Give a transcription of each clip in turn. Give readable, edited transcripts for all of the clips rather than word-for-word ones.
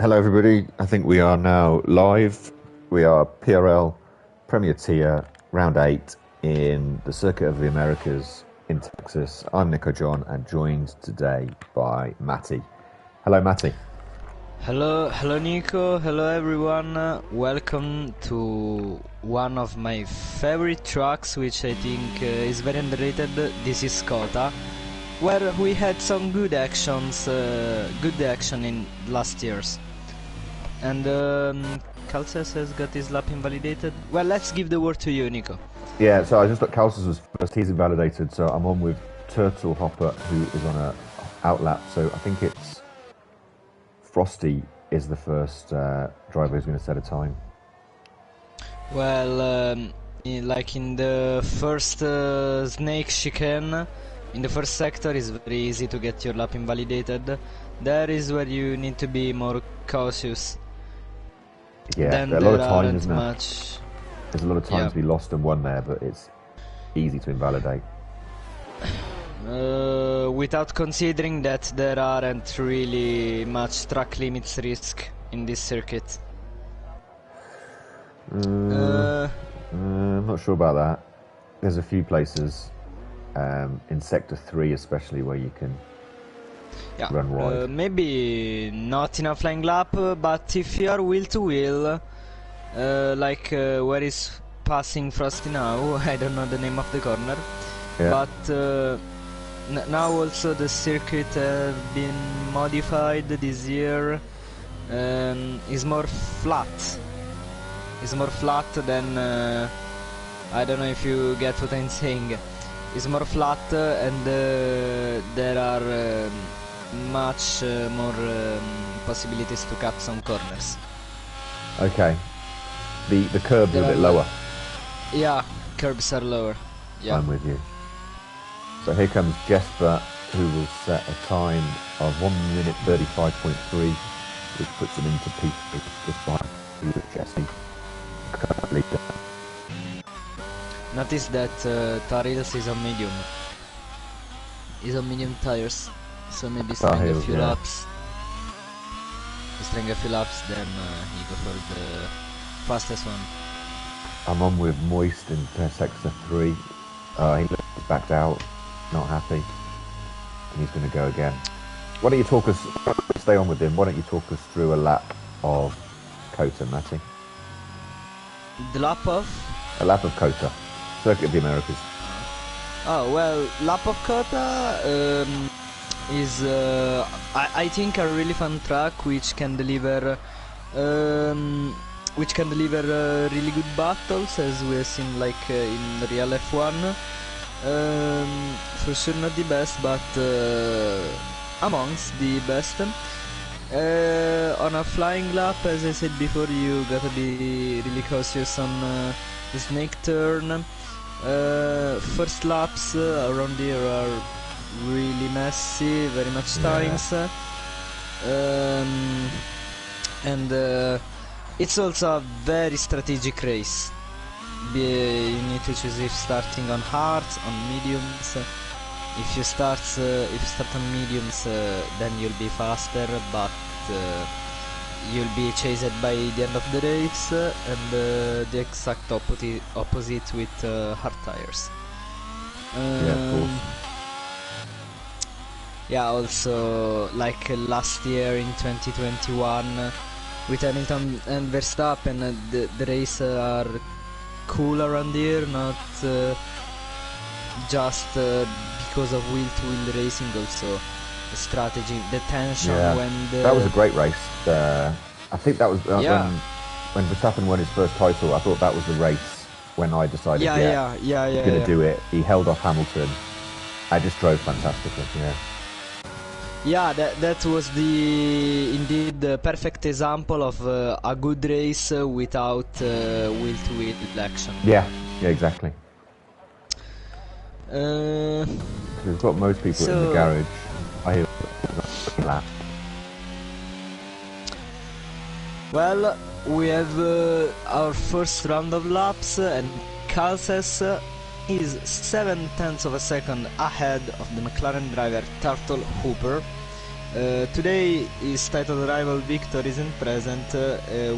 Hello, everybody. I think we are now live. We are PRL Premier Tier Round 8 in the Circuit of the Americas in Texas. I'm Nico John and joined today by Matty. Hello, Matty. Hello Nico, hello everyone, welcome to one of my favorite tracks, which I think is very underrated. This is Kota, where we had some good action in last years. And Calces has got his lap invalidated. Well, let's give the word to you, Nico. Yeah, so I just thought Calces was first. He's invalidated, so I'm on with Turtle Hopper, who is on a outlap. So I think it's Frosty is the first driver who's going to set a time. Well, like in the first snake chicane, in the first sector, it's very easy to get your lap invalidated. There is where you need to be more cautious. Yeah, Then a lot of time, isn't there? much. There's a lot of time to be lost and won there, but it's easy to invalidate. Without considering that there aren't really much track limits risk in this circuit. I'm not sure about that. There's a few places, in Sector 3 especially, where you can run wide. Maybe not in a flying lap, but if you are wheel to wheel, like where is passing Frosty now, I don't know the name of the corner, but now also the circuit have been modified this year. Is more flat. It's more flat than I don't know if you get what I'm saying. It's more flat and there are much more possibilities to cut some corners. Okay. The curbs are a bit lower. Yeah, curbs are lower. Yeah. I'm with you. So here comes Jesper, who will set a time of 1 minute 35.3, which puts him into P3 just behind Jesse. Currently. Notice that Tarils is on medium. He's on medium tires, so maybe string a few laps. String a few laps, then you go for the fastest one. I'm on with Moist in Sector 3. He looks backed out, not happy, and he's going to go again. Why don't you talk us, stay on with him, why don't you talk us through a lap of Kota, Matty? The lap of? A lap of Kota, Circuit of the Americas. Oh, well, lap of Kota is, I think, a really fun track which can deliver really good battles, as we have seen like in real F1. For sure not the best, but amongst the best. On a flying lap, as I said before, you gotta be really cautious on the snake turn. First laps around here are really messy, very much times, and it's also a very strategic race. You need to choose if starting on hards, on mediums. If you start on mediums, then you'll be faster, but you'll be chased by the end of the race, and the exact opposite with hard tires. Yeah, of course. Yeah, also like last year in 2021 with Hamilton and Verstappen, the race are cool around here, not just because of wheel-to-wheel racing, also the strategy, the tension when that was a great race. I think that was when Verstappen won his first title. I thought that was the race when I decided he's going to do it. He held off Hamilton. I just drove fantastically. Yeah, that was indeed the perfect example of a good race without wheel-to-wheel action. Yeah, exactly. We've got most people in the garage. I hear that. Well, we have our first round of laps, and Calces is 0.7 of a second ahead of the McLaren driver Turtle Hooper. Today his title rival Victor isn't present.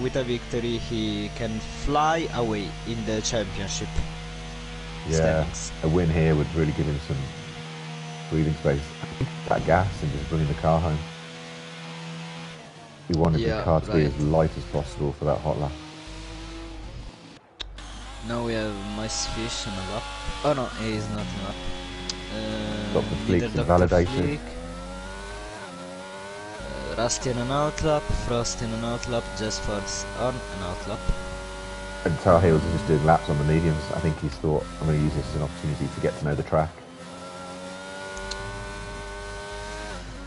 With a victory he can fly away in the championship standings. A win here would really give him some breathing space. That gas and just bringing the car home. He wanted the car to be as light as possible for that hot lap. Now we have Mice Fish on a lap. Oh no, he is not on a lap. Dr. Fleek's invalidated. Rusty on an outlap, Frost in an outlap, Just Force on an outlap. And Tar Heels is just doing laps on the mediums. I think he's thought, I'm going to use this as an opportunity to get to know the track.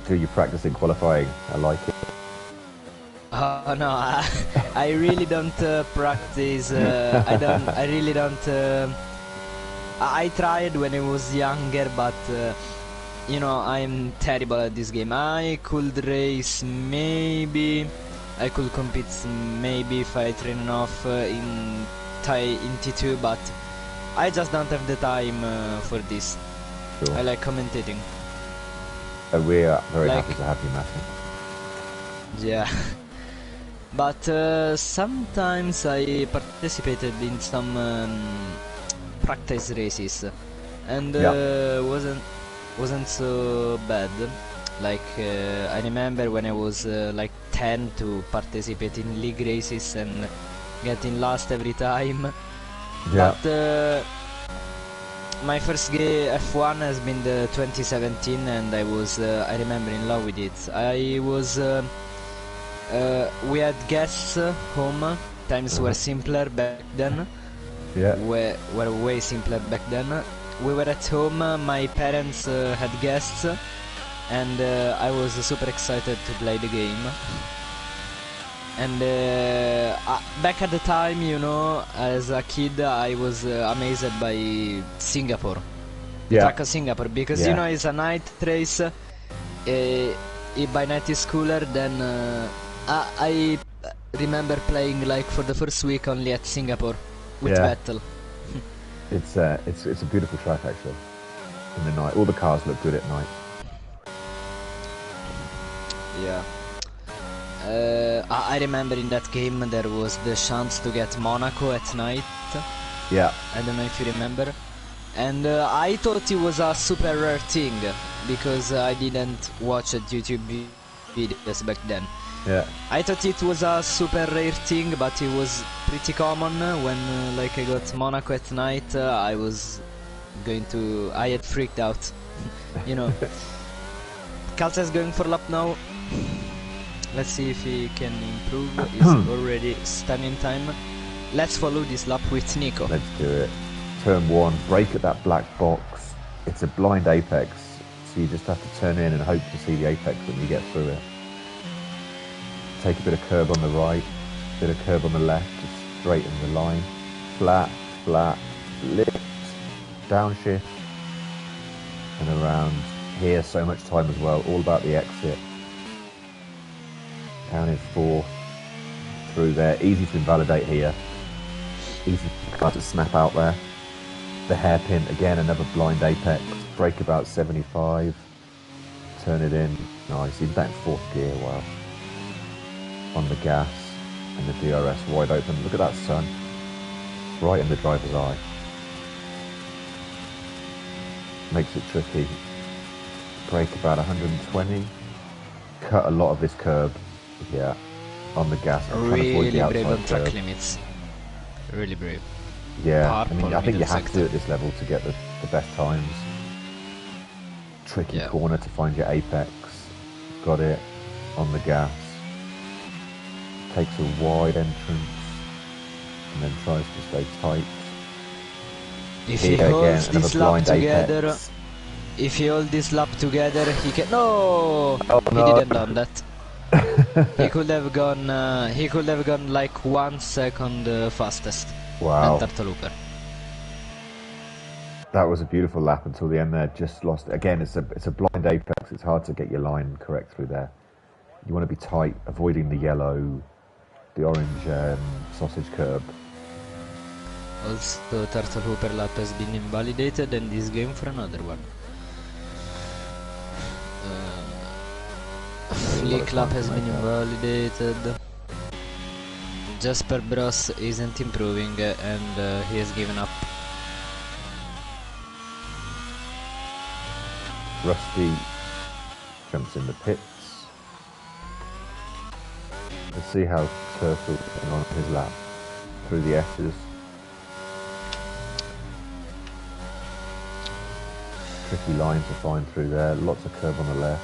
Do you practice in qualifying? I like it. Oh no, I really don't practice. I really don't. I tried when I was younger, but you know, I'm terrible at this game. I could race, maybe. I could compete, maybe, if I train enough in T2, but I just don't have the time for this. Sure. I like commentating. We are very happy to have you, Matthew. Yeah. But sometimes I participated in some practice races, and wasn't so bad. Like I remember when I was like 10 to participate in league races and getting last every time. Yeah. But my first F1 has been the 2017, and I was I remember in love with it. I was we had guests home. Times were simpler back then. Yeah. Were way simpler back then. We were at home. My parents had guests, and I was super excited to play the game. And back at the time, you know, as a kid, I was amazed by Singapore. Yeah. Track of Singapore, because you know it's a night race. By night is cooler than. I remember playing like for the first week only at Singapore with Vettel. It's a beautiful track actually. In the night, all the cars look good at night. Yeah. I remember in that game there was the chance to get Monaco at night. Yeah. I don't know if you remember. And I thought it was a super rare thing because I didn't watch YouTube videos back then. Yeah. I thought it was a super rare thing, but it was pretty common. When like I got Monaco at night, I had freaked out. You know. Kalsa is going for lap now. Let's see if he can improve. He's already standing time. Let's follow this lap with Nico. Let's do it. Turn 1, brake at that black box. It's a blind apex, so you just have to turn in and hope to see the apex when you get through it. Take a bit of curb on the right, bit of curb on the left, just straighten the line. Flat, flat, lift, downshift, and around here. So much time as well, all about the exit. Down in 4, through there, easy to invalidate here. Easy to snap out there. The hairpin, again, another blind apex. Brake about 75. Turn it in. Nice, even that in 4th gear, wow. On the gas, and the DRS wide open. Look at that sun. Right in the driver's eye. Makes it tricky. Brake about 120. Cut a lot of this curb. Yeah, on the gas. Really brave on track limits. Really brave. Yeah, I mean, I think you have to do it at this level to get the best times. Tricky corner to find your apex. Got it on the gas. Takes a wide entrance and then tries to stay tight. If he holds this lap together, if he holds this lap together, he can. No, he didn't done that. He could have gone. He could have gone like 1 second fastest. Wow. And Turtle Hooper. That was a beautiful lap until the end there. Just lost it. Again, it's a blind apex. It's hard to get your line correct through there. You want to be tight, avoiding the yellow, the orange sausage curb. Also, Turtle Hooper lap has been invalidated and is game for another one. lot of League lap time has to been make up. invalidated. Jasper Bros isn't improving and he has given up. Rusty jumps in the pits. Let's see how Turtle's getting on his lap through the S's. Tricky lines to find through there. Lots of curb on the left.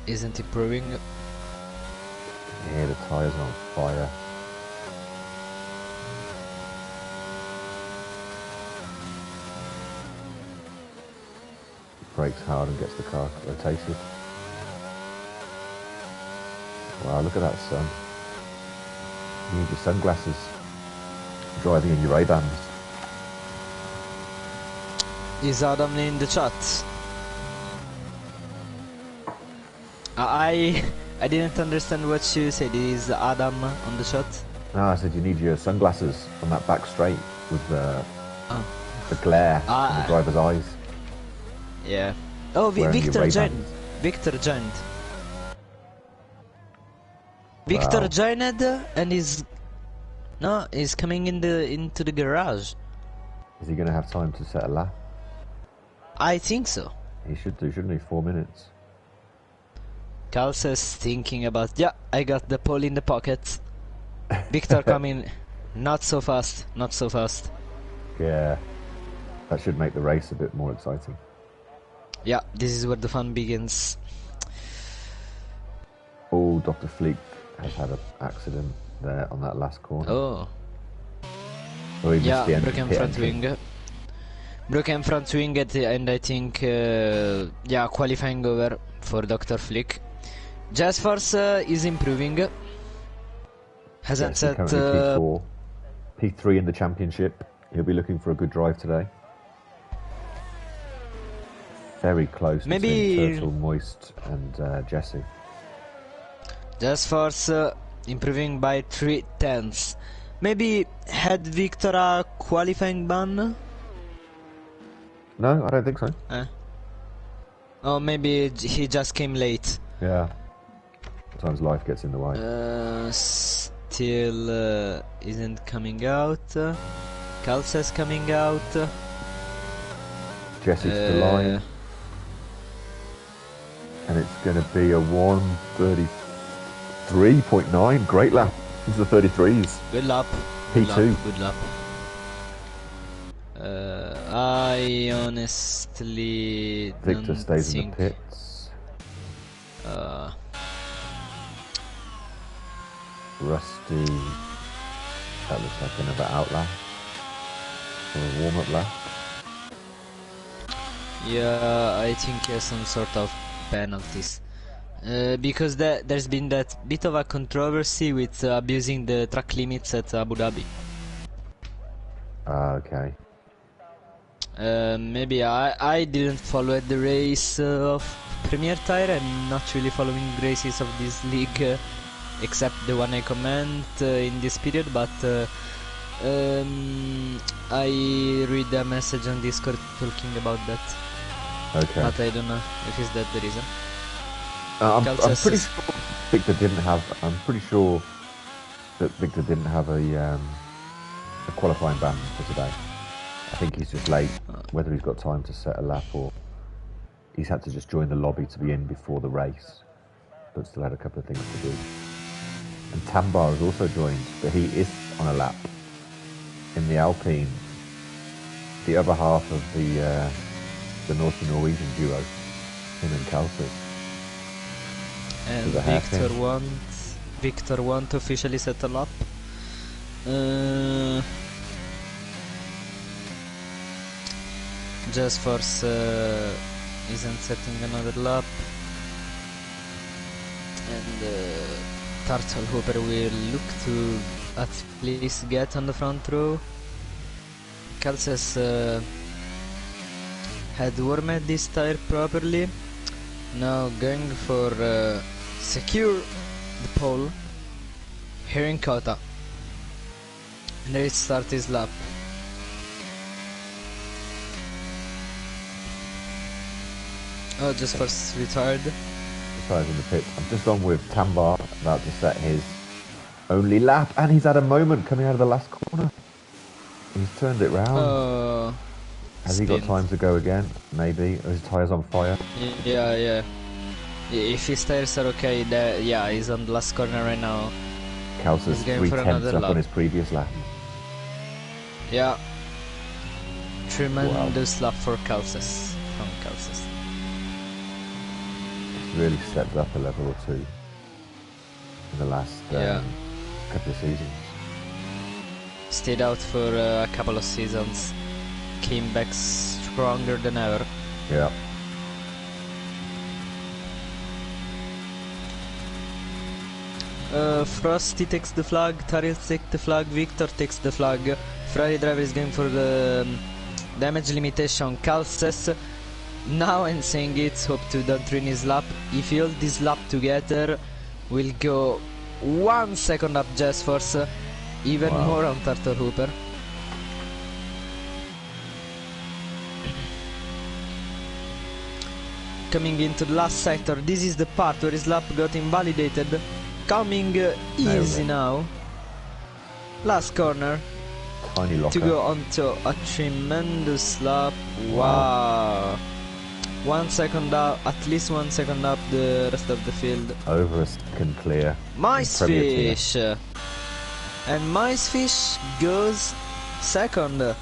Isn't improving. Yeah, the tyres are on fire. Brakes hard and gets the car rotated. Wow, look at that sun. You need your sunglasses. Driving in your Ray-Bans. Is Adam in the chat? I didn't understand what you said. Is Adam on the chat? No, I said you need your sunglasses on that back straight with the glare in the driver's eyes. Yeah. Oh, Victor joined. Victor joined. Victor joined and is coming into the garage. Is he going to have time to set a lap? I think so. He should do, shouldn't he? 4 minutes. Carl says thinking about, yeah, I got the pole in the pocket. Victor coming, not so fast, not so fast. Yeah, that should make the race a bit more exciting. Yeah, this is where the fun begins. Oh, Dr. Fleek has had an accident there on that last corner. Oh. Oh, he yeah, missed the end broken front wing. Broken front wing and I think, yeah, qualifying over for Dr. Fleek. Jazz Force is improving. Hasn't set P4. P3 in the championship. He'll be looking for a good drive today. Very close between Turtle, Moist and Jesse. Jazz Force improving by 3/10. Maybe had Victor a qualifying ban? No, I don't think so. Oh, maybe he just came late. Yeah. Sometimes life gets in the way. Still isn't coming out. Kalsa's coming out. Jesse to the line. And it's going to be a 1:33.9. Great lap into the 33s. Good lap. P2. Good lap. I honestly Victor don't stays think... in the pits. Rusty. That looks like another outlap. Or a warm-up lap. Yeah, I think he has some sort of penalties. Because there's been that bit of a controversy with abusing the track limits at Abu Dhabi. Okay. Maybe I didn't follow the race of Premier Tire. I'm not really following races of this league, except the one I comment in this period, but I read a message on Discord talking about that. Okay. But I don't know if is that the reason. I'm pretty sure Victor didn't have. I'm pretty sure that Victor didn't have a qualifying ban for today. I think he's just late. Whether he's got time to set a lap or he's had to just join the lobby to be in before the race, but still had a couple of things to do. And Tambar has also joined, but he is on a lap in the Alpine. The other half of the North Norwegian duo, him and Kalsey. And Victor won't officially set a lap. Just Force isn't setting another lap, and Turtle Hooper will look to at least get on the front row. Kalses had warmed this tire properly. Now going for secure the pole here in Kota. And there start his lap. Oh, just first retired. tyres in the pits. I'm just on with Tambar, about to set his only lap, and he's had a moment coming out of the last corner. He's turned it round. Has he got time to go again? Maybe. Are his tyres on fire? Yeah. If his tyres are okay, yeah, he's on the last corner right now. Kalsa's 3/10 up on his previous lap. Yeah. Tremendous lap for Kalsas. It's really stepped up a level or two in the last couple of seasons. Stayed out for a couple of seasons. Came back stronger than ever. Yeah. Frosty takes the flag, Tariels takes the flag, Victor takes the flag. Ferrari driver is going for the damage limitation. Carl says, now I'm saying it, hope to don't ruin his lap. If he holds this lap together, we'll go 1 second up Jazz Force, even more on Turtle Hooper. Coming into the last sector, this is the part where his lap got invalidated. Coming easy now. Last corner. Tiny locker. To go onto a tremendous lap. Wow. 1 second up, at least 1 second up the rest of the field. Over a second clear. Micefish. And Micefish goes second.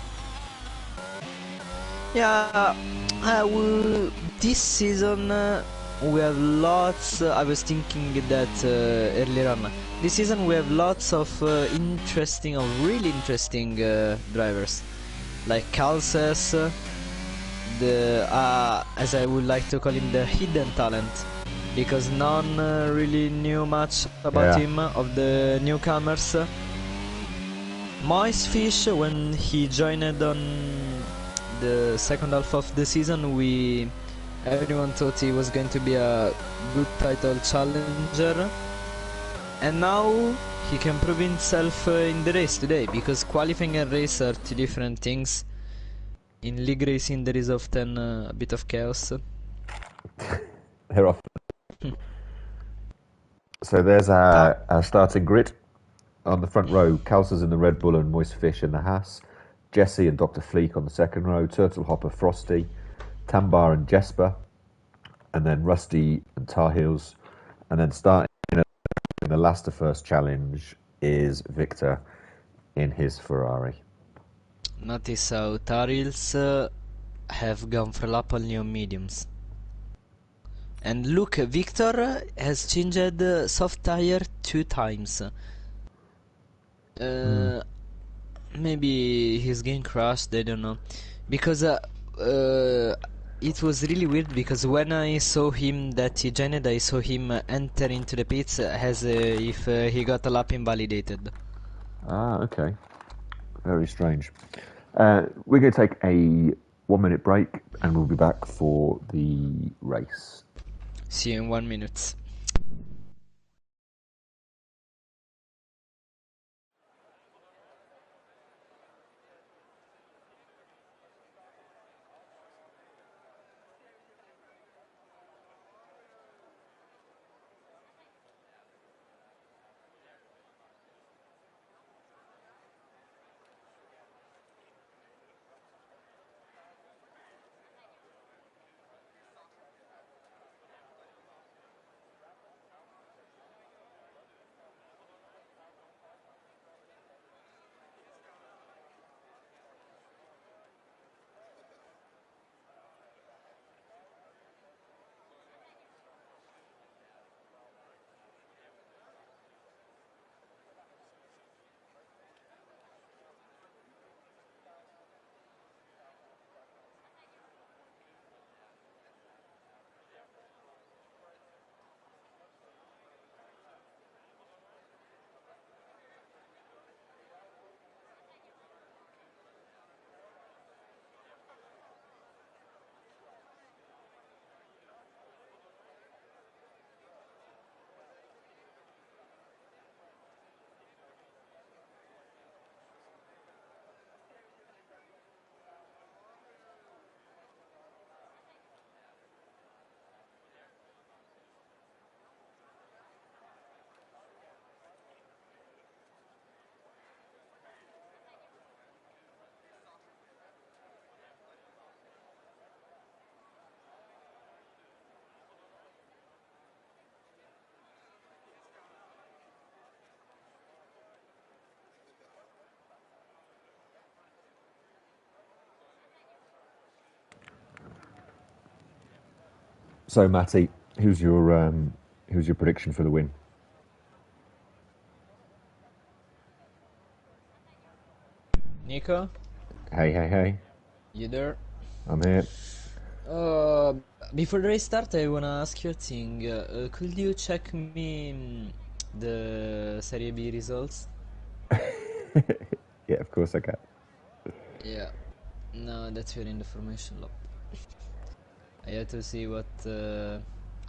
Yeah, this season we have lots. I was thinking that earlier on. This season we have lots of interesting, or really interesting drivers, like Calces, the as I would like to call him, the hidden talent, because none really knew much about him of the newcomers. Micefish, when he joined on the second half of the season, everyone thought he was going to be a good title challenger, and now he can prove himself in the race today, because qualifying and race are two different things. In league racing there is often a bit of chaos. They're off. So there's our starting grid. On the front row, Kalsa's in the Red Bull and Moistfish in the Haas. Jesse and Dr. Fleek on the second row. Turtle Hopper, Frosty. Tambar and Jesper. And then Rusty and Tar Heels. And then starting in the last to first challenge is Victor in his Ferrari. Notice how Tar Heels have gone for lap only on mediums. And look, Victor has changed soft tire 2 times. Maybe he's getting crushed, I don't know. Because it was really weird, because when I saw him that he joined, I saw him enter into the pits as if he got a lap invalidated. Ah, okay. Very strange. We're going to take a 1 minute break and we'll be back for the race. See you in 1 minute. So, Matty, who's your prediction for the win? Nico? Hey. You there? I'm here. Before the race start, I wanna ask you a thing. Could you check me the Serie B results? Yeah, of course I can. Yeah. No, that's you're in the formation lab. I had to see what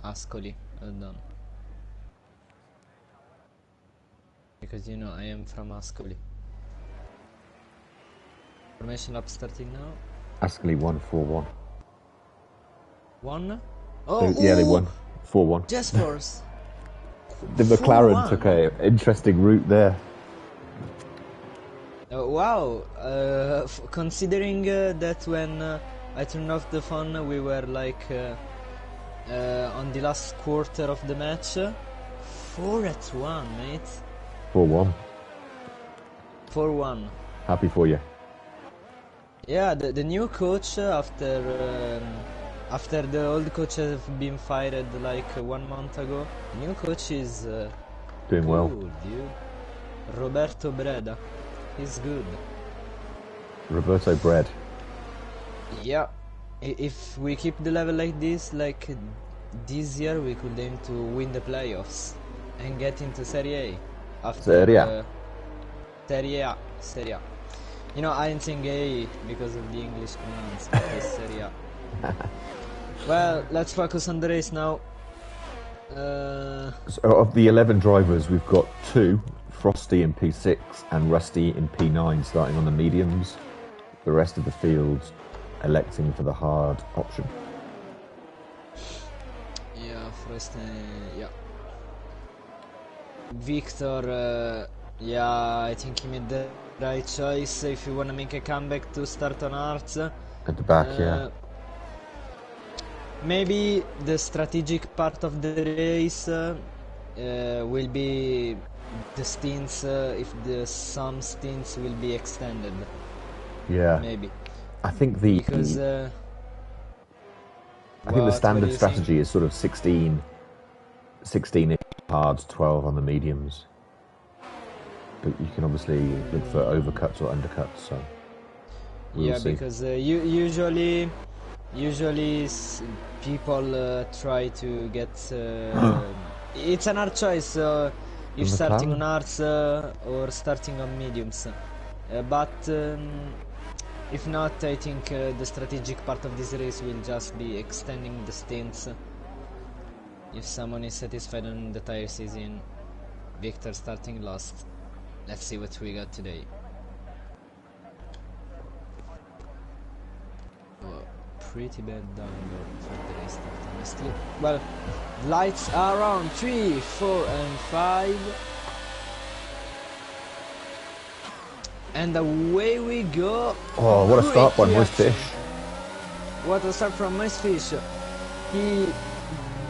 Ascoli had done. Because you know I am from Ascoli. Formation lab starting now. Ascoli won 4-1. One? Oh, They won 4-1. Just Force. The McLaren 4-1. took a interesting route there. Wow, considering that when I turned off the phone we were like on the last quarter of the match. 4-1, mate. 4-1. 4-1. Happy for you. Yeah, the new coach after the old coach have been fired like 1 month ago. The new coach is Doing well. cool, dude. Roberto Breda. He's good. Roberto Bread. Yeah. If we keep the level like this year, we could aim to win the playoffs and get into Serie A. After Serie A. Serie A. You know, I'm saying A because of the English commands, but it's Serie A. Well, let's focus on the race now. So of the 11 drivers, we've got 2, Frosty in P6 and Rusty in P9, starting on the mediums. The rest of the field electing for the hard option. Yeah, Frosty, yeah. Victor, yeah, I think he made the right choice if you want to make a comeback to start on Arts. At the back, yeah. Maybe the strategic part of the race will be the stints, if some stints will be extended. Yeah. Maybe. I think Because I think the standard strategy is sort of 16 hards, 12 on the mediums. But you can obviously look for overcuts or undercuts. So we'll see. Because usually people try to get. It's an hard choice. If starting on arts or starting on mediums, but if not, I think the strategic part of this race will just be extending the stints. If someone is satisfied on the tire season, Victor starting last. Let's see what we got today. Oh, pretty bad download for the race start, honestly. Well, lights are on 3, 4 and 5. And away we go. Oh, what a start by Moist Fish. What a start from Moist Fish. He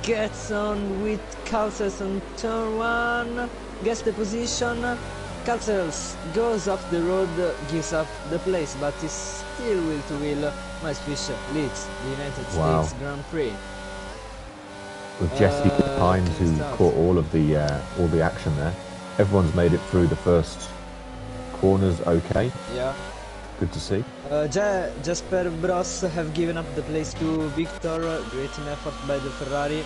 gets on with Calces on turn 1, gets the position. Calces goes off the road, gives up the place, but is still wheel to wheel. Moist Fish leads the United States Grand Prix. With Jesse Hines, who caught all the action there. Everyone's made it through the first corners okay. Yeah. Good to see. Jasper Bros have given up the place to Victor. Great team effort by the Ferrari.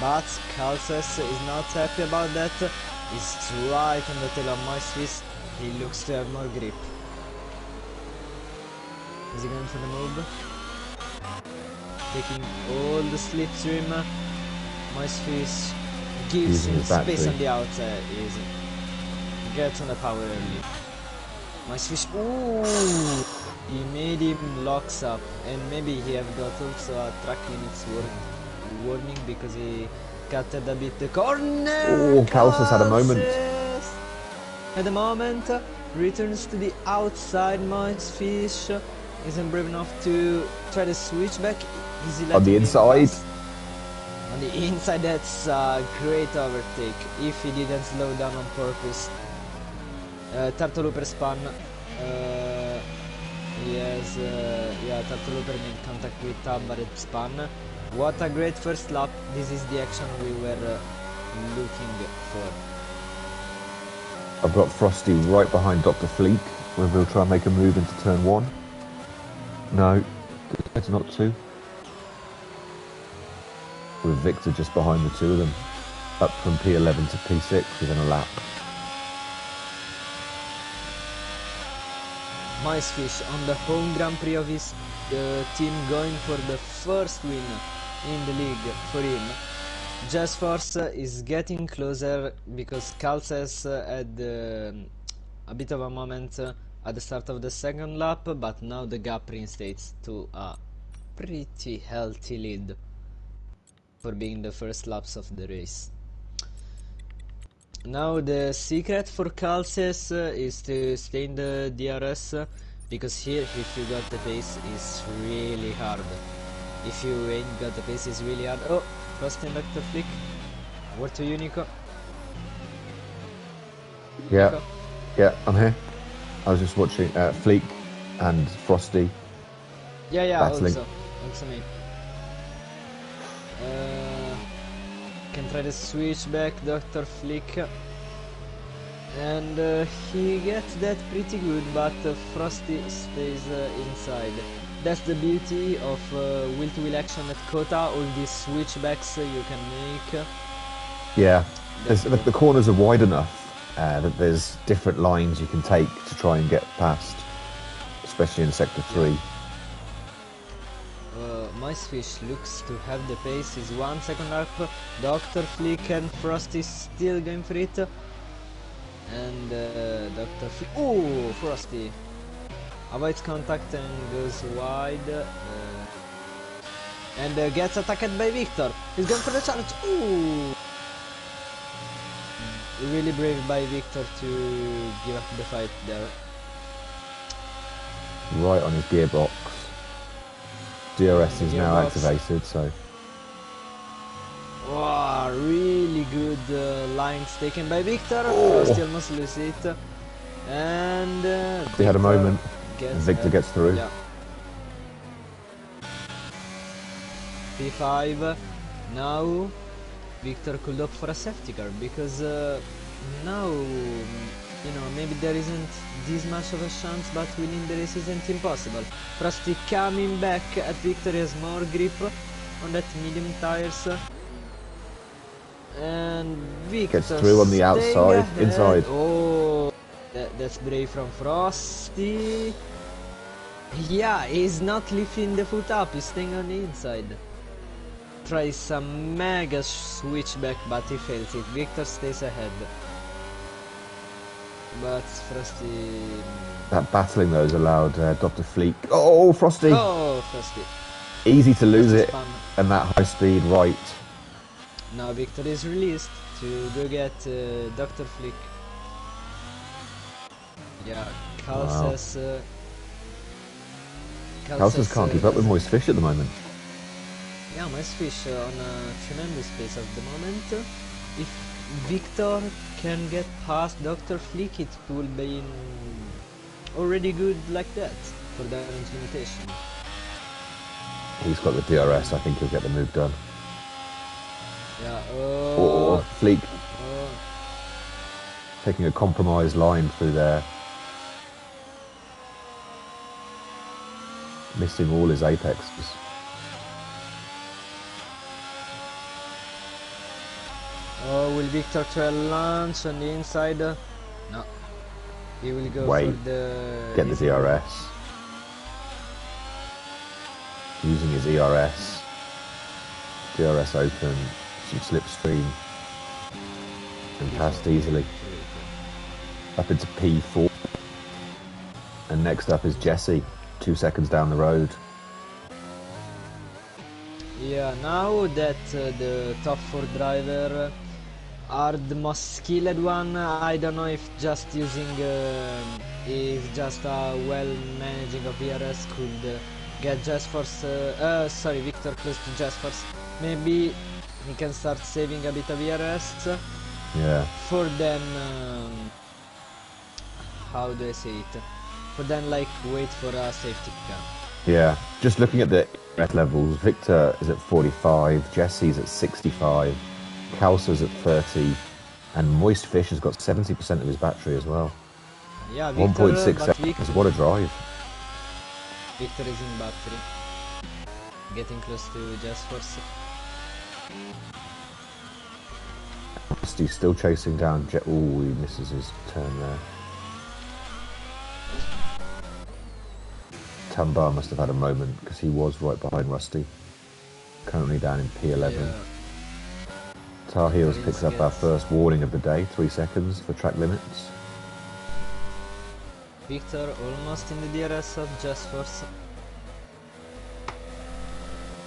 But Calces is not happy about that. He's right on the tail of Moist Fish. He looks to have more grip. Is he going for the move? Taking all the slipstream. Moist Fish gives him space on the outside. Easy. Gets on the power early. Moist Fish. Ooh! He made him locks up, and maybe he have got also a track limits warning because he cutted a bit the corner. Oh, Calces had a moment. At the moment, returns to the outside. Moist Fish isn't brave enough to try to switch back. On the inside. On the inside, that's a great overtake. If he didn't slow down on purpose. Turtle spun. Yes, yeah, Turtle made contact with Tab, but it spun. What a great first lap. This is the action we were looking for. I've got Frosty right behind Dr. Fleek, where we'll try and make a move into turn 1. No, it's not 2. With Victor just behind the two of them, up from P11 to P6 within a lap. Micefish on the home Grand Prix of his team, going for the first win in the league for him. Just Force is getting closer because Calces had a bit of a moment at the start of the second lap, but now the gap reinstates to a pretty healthy lead for being the first laps of the race. Now the secret for Calces is to stay in the DRS, because here if you got the pace it's really hard. If you ain't got the pace it's really hard. Oh, Frosty and Dr. Flick. Over to you, Nico. Yeah, Nico? yeah, I'm here. I was just watching Fleek and Frosty. Yeah, battling. also me. Can try to switch back Dr. Flick, and he gets that pretty good, but Frosty stays inside. That's the beauty of wheel-to-wheel action at Kota, all these switchbacks you can make. Yeah, the corners are wide enough that there's different lines you can take to try and get past, especially in Sector 3. Micefish looks to have the pace, is 1 second up. Dr. Flick and Frosty still going for it. And Dr. Flick, ooh, Frosty avoids contact and goes wide. And gets attacked by Victor. He's going for the challenge. Ooh! Really brave by Victor to give up the fight there. Right on his gearbox. DRS is now activated, so... Wow, really good lines taken by Victor. Frosty almost lose it. And he had a moment. Victor gets through. Yeah. P5. Now Victor could opt for a safety car, because now, you know, maybe there isn't this much of a chance, but winning the race isn't impossible. Frosty coming back at Victor, has more grip on that medium tires. And Victor gets through on the outside, ahead. inside. Oh, that's brave from Frosty. Yeah, he's not lifting the foot up, he's staying on the inside. Tries some mega switchback, but he fails it. Victor stays ahead. But Frosty... That battling though has allowed Dr. Fleek... Oh, Frosty! Oh, Frosty. Easy to lose it, and that high speed right. Now Victor is released to go get Dr. Flick. Yeah, Calces... Wow. Calces can't keep up with Micefish at the moment. Yeah, Micefish on a tremendous pace at the moment. If Victor can get past Dr. Flick, it will be already good like that for the limitation. He's got the DRS, I think he'll get the move done. Yeah, oh, Fleek taking a compromised line through there. Missing all his apexes. Oh, will Victor try a launch on the inside? No. He will go for the... Get the DRS. Using his ERS. DRS open. Some slipstream. And passed easily. Up into P4. And next up is Jesse. 2 seconds down the road. Yeah, now that the top 4 driver are the most skilled one, I don't know if just using if just a well managing of ERS could get Just Force, sorry, Victor close to Just Force. Maybe he can start saving a bit of ERS. Yeah. For then, how do I say it? For then, like, wait for a safety car. Yeah, just looking at the interest levels, Victor is at 45, Jesse's at 65, Kalsa's at 30, and Moist Fish has got 70% of his battery as well. Yeah, Victor, 1.6 but seconds, what a drive. Victor is in battery. Getting close to Just Force. He's still chasing down Jet. Oh, he misses his turn there. Tumbar must have had a moment because he was right behind Rusty. Currently down in P11. Yeah. Tar Heels picks up our first warning of the day, 3 seconds for track limits. Victor almost in the DRS of Just Force.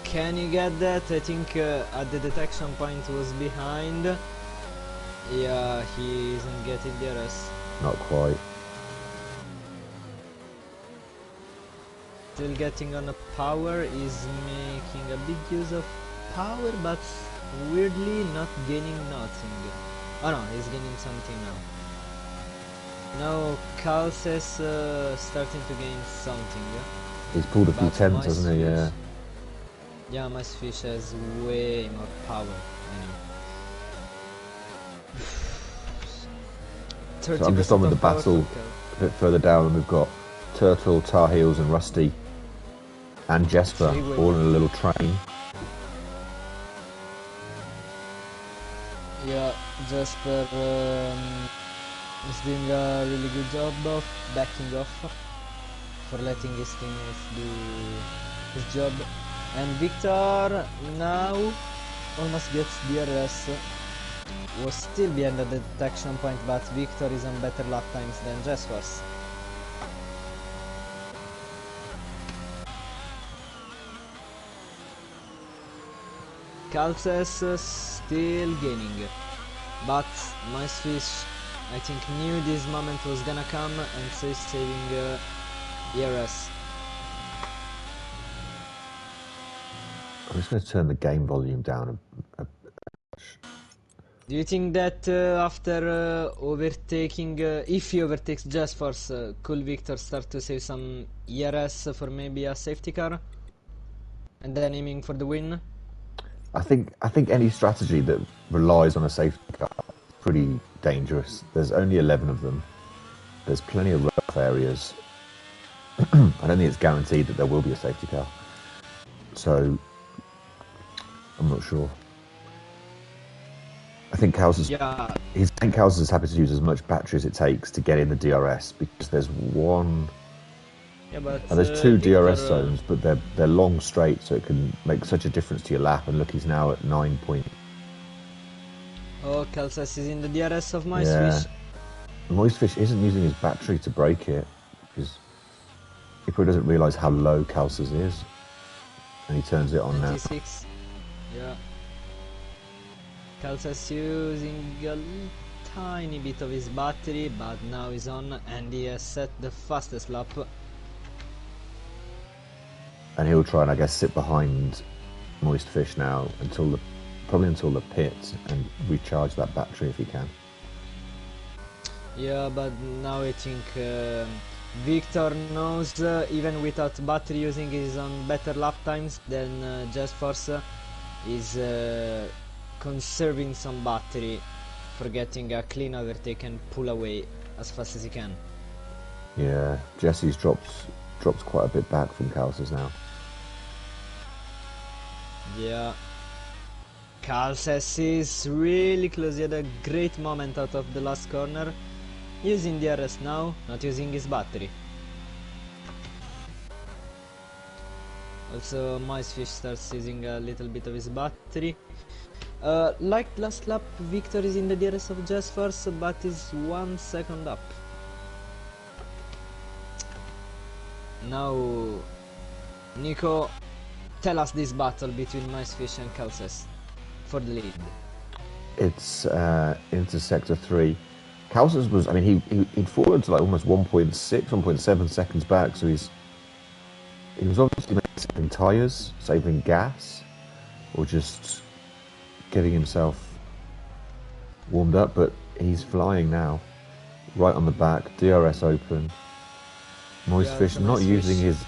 Can you get that? I think at the detection point was behind. Yeah, he isn't getting DRS. Not quite. Still getting on a power, is making a big use of power, but weirdly not gaining nothing. Oh no, he's gaining something now. Now Kals is starting to gain something. He's pulled a few tens, hasn't he? Yeah. Yeah, my fish has way more power than him. So I'm just on with the battle a bit further down, and we've got Turtle, Tar Heels, and Rusty, and Jesper all in a little train. Yeah, Jesper is doing a really good job of backing off for letting his teammates do his job. And Victor now almost gets DRS. Was still behind the detection point, but Victor is on better lap times than Jesper's. Kalses still gaining, but Micefish I think knew this moment was gonna come, and so he's saving ERS. I'm just going to turn the game volume down Do you think that after overtaking, if he overtakes Just Force, could Victor start to save some ERS for maybe a safety car? And then aiming for the win? I think any strategy that relies on a safety car is pretty dangerous. There's only 11 of them. There's plenty of rough areas. I don't think it's guaranteed that there will be a safety car. So, I'm not sure. I think Cowles is happy to use as much battery as it takes to get in the DRS, because there's one. Yeah, but there's two DRS zones, but they're long straight, so it can make such a difference to your lap. And look, he's now at 9 point. Oh, Kalsas is in the DRS of Moisefish. Yeah. Moisefish isn't using his battery to break it, because he probably doesn't realise how low Kalsas is, and he turns it on 96. Now. Yeah. Kalsas using a tiny bit of his battery, but now he's on, and he has set the fastest lap. And he'll try and, I guess, sit behind Moisefish now probably until the pit, and recharge that battery if he can. Yeah, but now I think Victor knows, even without battery using, is on better lap times than Just Force. Is conserving some battery for getting a clean overtake and pull away as fast as he can. Yeah, Jesse's drops quite a bit back from Kalsas now. Yeah, Kalsas is really close. He had a great moment out of the last corner, using DRS now, not using his battery. Also, Micefish starts using a little bit of his battery. Like last lap, Victor is in the DRS of Just Force, but is 1 second up. Now, Nico, tell us this battle between Micefish and Kalsas for the lead. It's into sector 3. Kalsas was, I mean, he'd fallen to like almost 1.6, 1.7 seconds back, so he was obviously saving tyres, saving gas, or just getting himself warmed up, but he's flying now. Right on the back, DRS open. Moisefish not using his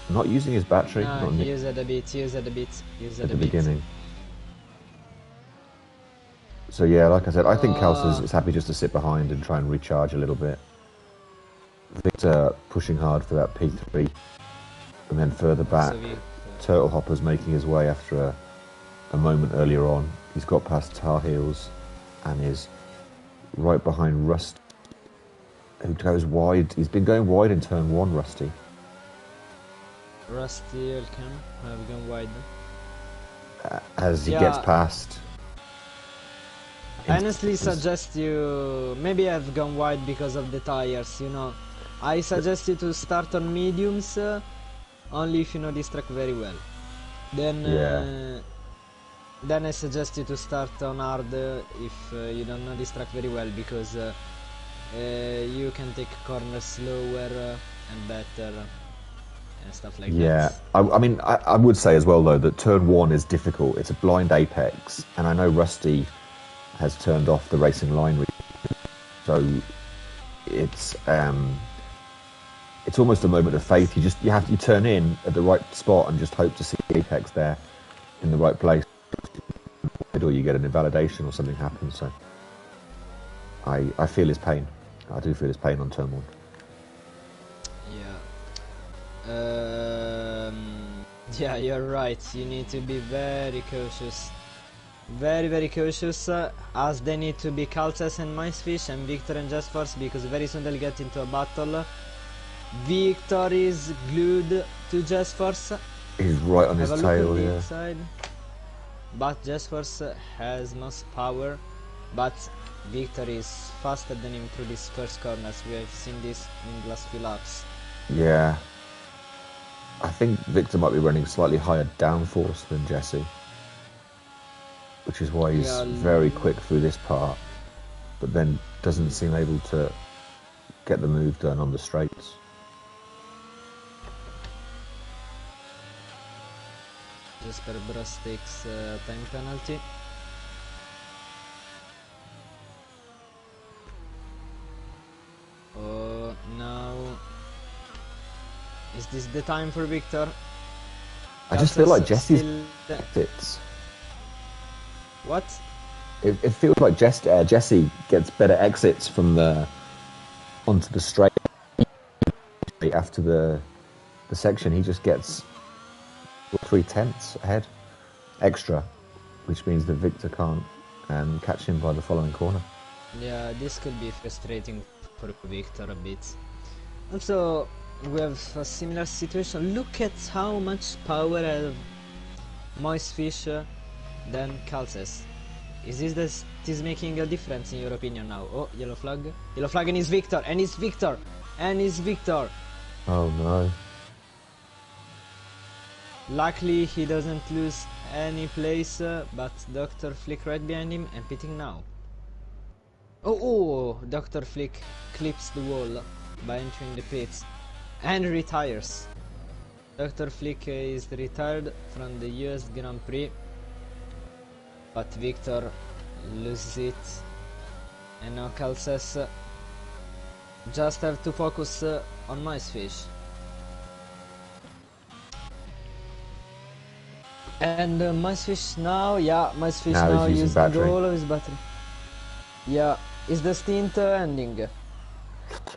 Not using his battery. No, Not he used it a bit. He used it a bit. He used at it the a bit. beginning. So yeah, like I said, I think Kalsas is happy just to sit behind and try and recharge a little bit. Victor pushing hard for that P3, and then further back, Turtle Hopper's making his way after a moment earlier on. He's got past Tar Heels and is right behind Rusty, who goes wide. He's been going wide in turn 1, Rusty. Rusty will come. I've gone wide. As he gets past. I honestly suggest you... Maybe I've gone wide because of the tires, you know. I suggest you to start on mediums, only if you know this track very well. Then I suggest you to start on hard if you don't know this track very well, because you can take corners slower and better and stuff like that. Yeah, I mean, I would say as well though that turn 1 is difficult. It's a blind apex, and I know Rusty has turned off the racing line, so it's almost a moment of faith. You turn in at the right spot and just hope to see the apex there in the right place, or you get an invalidation or something happens. So I feel his pain. I do feel his pain on turn 1. Yeah, you're right. You need to be very cautious. Very cautious, as they need to be Kalsas and Micefish and Victor and Just Force, because very soon they'll get into a battle. Victor is glued to Just Force. He's right on his tail, yeah. Side. But Just Force has most power, but Victor is faster than him through these first corners. We have seen this in the last few laps. Yeah. I think Victor might be running slightly higher downforce than Jesse, which is why he's very quick through this part, but then doesn't seem able to get the move done on the straights. Jesper Brass takes time penalty. Oh, now is this the time for Victor? I just feel like Jesse's exits. What? It feels like Jesse gets better exits from onto the straight after the section. He just gets 3/10 ahead extra, which means that Victor can't catch him by the following corner. Yeah, this could be frustrating for Victor a bit. Also, we have a similar situation. Look at how much power have Micefish than Kalsas. Is this making a difference in your opinion now? Oh, yellow flag. Yellow flag, and it's Victor, and it's Victor, and it's Victor. Oh no. Luckily he doesn't lose any place, but Dr. Flick right behind him and pitting now. Oh, Dr. Flick clips the wall by entering the pits and retires. Dr. Flick is retired from the US Grand Prix, but Victor loses it, and now Kalsas just have to focus on Micefish. And Micefish now, Micefish now using all of his battery. Yeah, is the stint ending?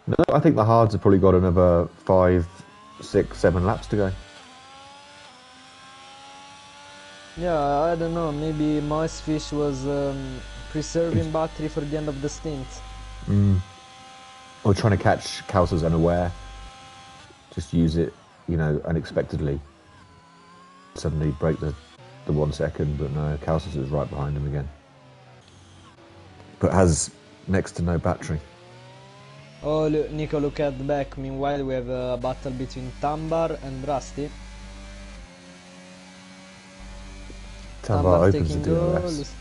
No, I think the hards have probably got another 5, 6, 7 laps to go. Yeah, I don't know, maybe Micefish was preserving battery for the end of the stint. Or trying to catch Kalsas unaware. Just use it, unexpectedly. Suddenly break the 1 second, but no, Kalsas is right behind him again. But has next to no battery. Oh, look, Nico, look at the back. Meanwhile, we have a battle between Tambar and Rusty. Tambar opens the DRS.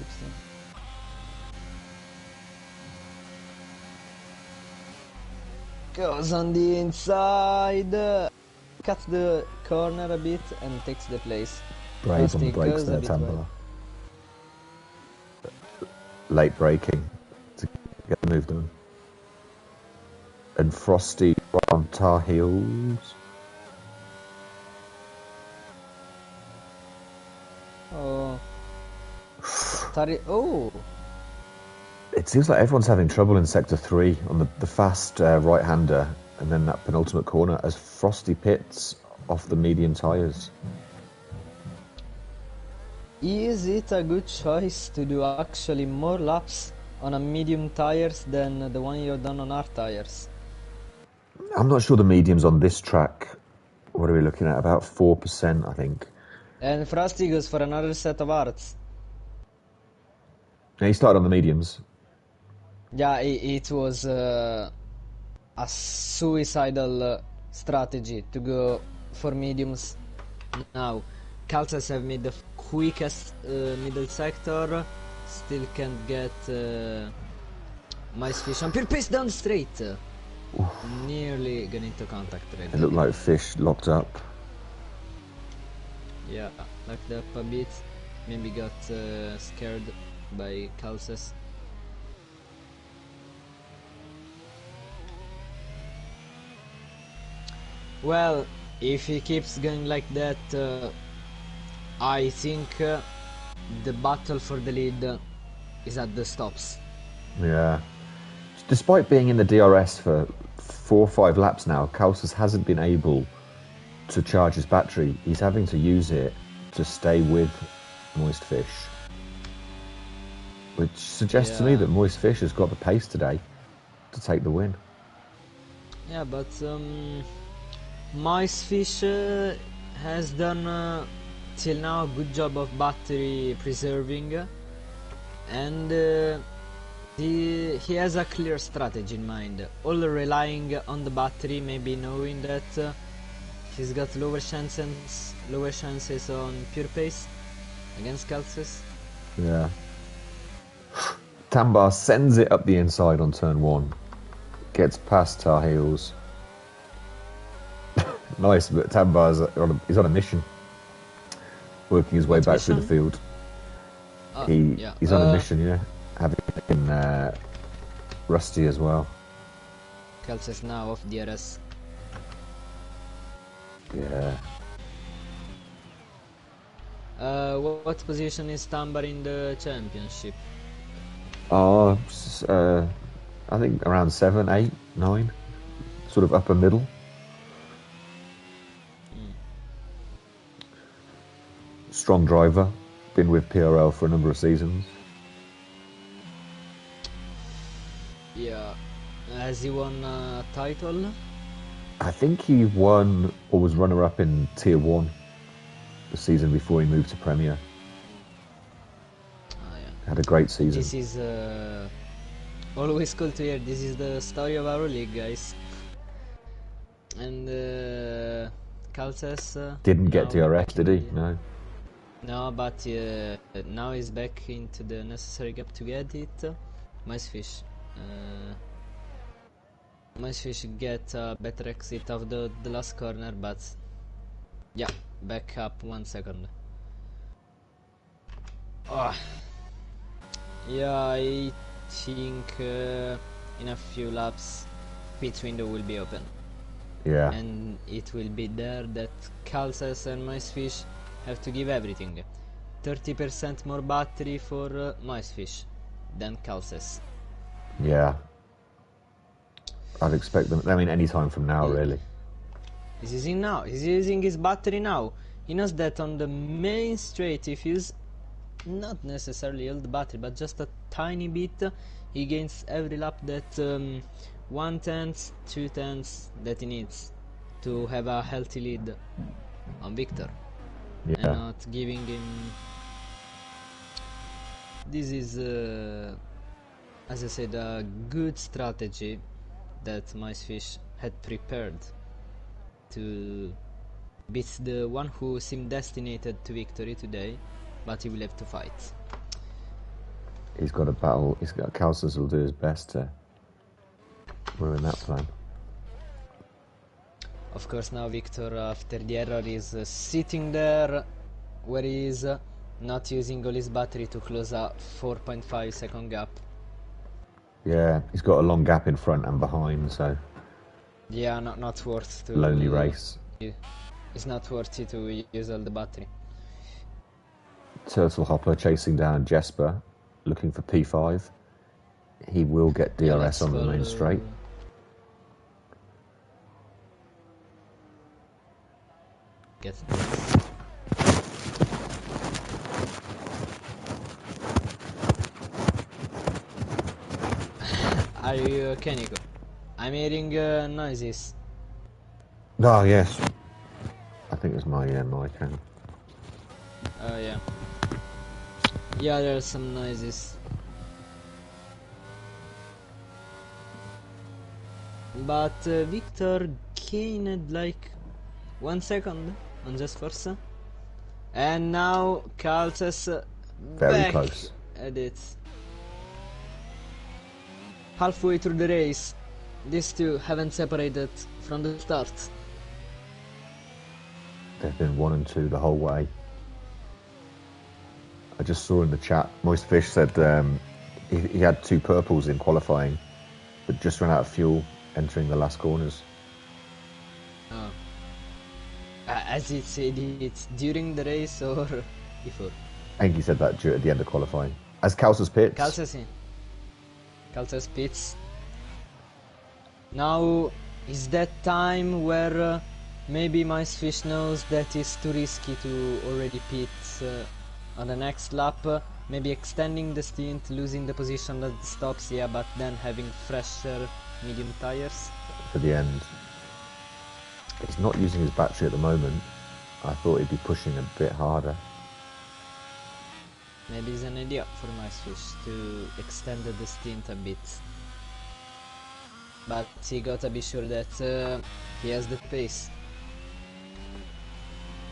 Goes on the inside. Cuts the corner a bit and takes the place. Brave on the brakes there, Tambar. Late braking to get the move done. And Frosty on Tar Heels. Oh! It seems like everyone's having trouble in Sector 3 on the fast right-hander, and then that penultimate corner as Frosty pits off the medium tyres. Is it a good choice to do actually more laps on a medium tires than the one you've done on hard tires? I'm not sure the mediums on this track. What are we looking at? About 4%, I think. And Frosty goes for another set of arts. Yeah, he started on the mediums. Yeah, it was a suicidal strategy to go for mediums now. Calzas have made the quickest middle sector, still can't get Mice Fish on pure pace down straight. Nearly got into contact right. It looked like Fish locked up. Yeah, locked up a bit. Maybe got scared by Calzas. Well, if he keeps going like that, I think the battle for the lead is at the stops. Yeah. Despite being in the DRS for 4 or 5 laps now, Calzas hasn't been able to charge his battery. He's having to use it to stay with Moist Fish. Which suggests to me that Moist Fish has got the pace today to take the win. Yeah, but Mice Fish has done till now a good job of battery preserving, and he has a clear strategy in mind, all relying on the battery, maybe knowing that he's got lower chances on pure pace against Calzas. Yeah. Tambar sends it up the inside on turn 1, gets past Tar Heels. Nice, but Tambar's he's on a mission, working his way back through the field. He's on a mission, yeah. Having been Rusty as well. Calzas now off DRS. Yeah. What position is Tambar in the championship? I think around 7, 8, 9, sort of upper middle. Strong driver, been with PRL for a number of seasons. Yeah, has he won a title? I think he won or was runner-up in Tier 1 the season before he moved to Premier. Had a great season. This is always cool to hear. This is the story of our league, guys. And Calzas didn't get DRS, did he? No. No, but now he's back into the necessary gap to get it. Mice Fish. Mice Fish get a better exit of the last corner, but yeah, back up 1 second. Yeah, I think in a few laps pit window will be open. Yeah. And it will be there that Calzas and Mice Fish have to give everything. 30% more battery for Mice Fish than Calzas. Yeah. I'd expect them, I mean, any time from now, really. He's using now. He's using his battery now. He knows that on the main straight, if he's not necessarily all the battery, but just a tiny bit, he gains every lap that 1/10, 2/10 that he needs to have a healthy lead on Victor. Yeah. And not giving him. This is, as I said, a good strategy that Mice Fish had prepared to beat the one who seemed destined to victory today, but he will have to fight. He's got a battle. He's got Calzas will do his best to ruin that plan. Of course, now Victor, after the error, is sitting there where he is, not using all his battery to close a 4.5 second gap. Yeah, he's got a long gap in front and behind, so yeah, not worth to lonely race. It's not worth it to use all the battery. Turtle Hopper chasing down Jesper, looking for P5. He will get DRS on the main straight. Get Are you okay, Nico? I'm hearing noises. Oh, yes. I think it's my mic. Oh, yeah. Yeah, there are some noises. But Victor gained like 1 second on Just Force. And now Calces Very back close. at it. Halfway through the race, these two haven't separated from the start. They've been 1 and 2 the whole way. I just saw in the chat, Moist Fish said he had 2 purples in qualifying, but just ran out of fuel entering the last corners. Oh. As it said, it's during the race or before? I think he said that at the end of qualifying. As Calces pits. Calces pits. Now is that time where maybe Mice Fish knows that it's too risky to already pit on the next lap, maybe extending the stint, losing the position at the stops, yeah, but then having fresher medium tires for the end. He's not using his battery at the moment. I thought he'd be pushing a bit harder. Maybe it's an idea for Mice Fish to extend the stint a bit. But he gotta be sure that he has the pace.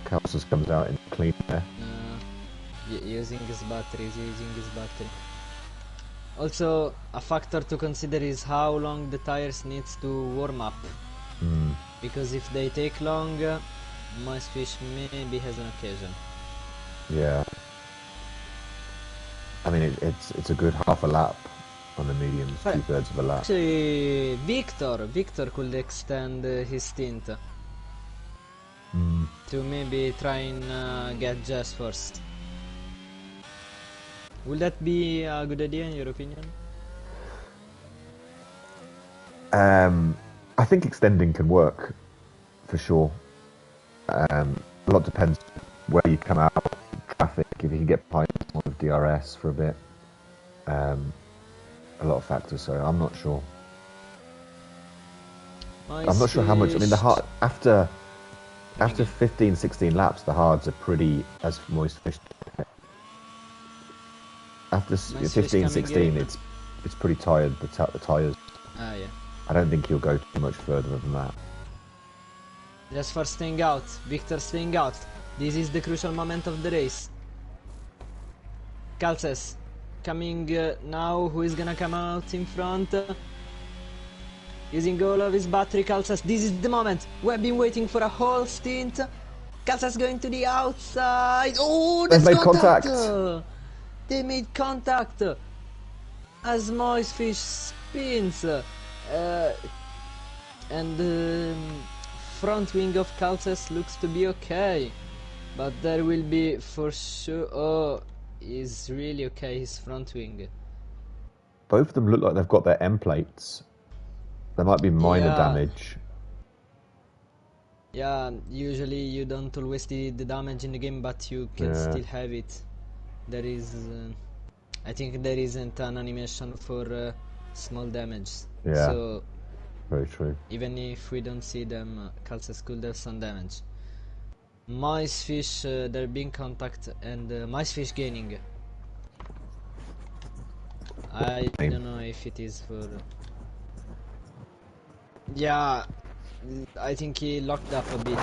Calces comes out in clean air. Using his battery. Also, a factor to consider is how long the tires needs to warm up. Because if they take long, Mice Fish maybe has an occasion. Yeah. I mean, it's a good half a lap on the mediums, 2/3 of a lap. Actually, Victor could extend his stint to maybe try and get Jess first. Will that be a good idea in your opinion? I think extending can work, for sure. A lot depends where you come out, traffic, if you can get behind with DRS for a bit. A lot of factors, so I'm not sure. I'm not sure how much. I mean, the hard after 15, 16 laps, the hards are pretty, as Moist Fish. After 15, 16, it's pretty tired. The tires. Ah, yeah. I don't think he'll go too much further than that. Just for staying out, Victor staying out. This is the crucial moment of the race. Calces coming now. Who is gonna come out in front? Using all of his battery, Calces. This is the moment. We've been waiting for a whole stint. Calces going to the outside. Oh, they've made contact. They made contact. As Moist Fish spins. And the front wing of Calces looks to be okay. But there will be for sure... Oh, he's really okay, his front wing. Both of them look like they've got their M plates. There might be minor damage. Yeah, usually you don't always see the damage in the game, but you can still have it. There is... I think there isn't an animation for small damage. Yeah, so very true. Even if we don't see them, Calces could have some damage. Mice Fish, they're being contact, and Mice Fish gaining. I don't know if it is for... Yeah, I think he locked up a bit.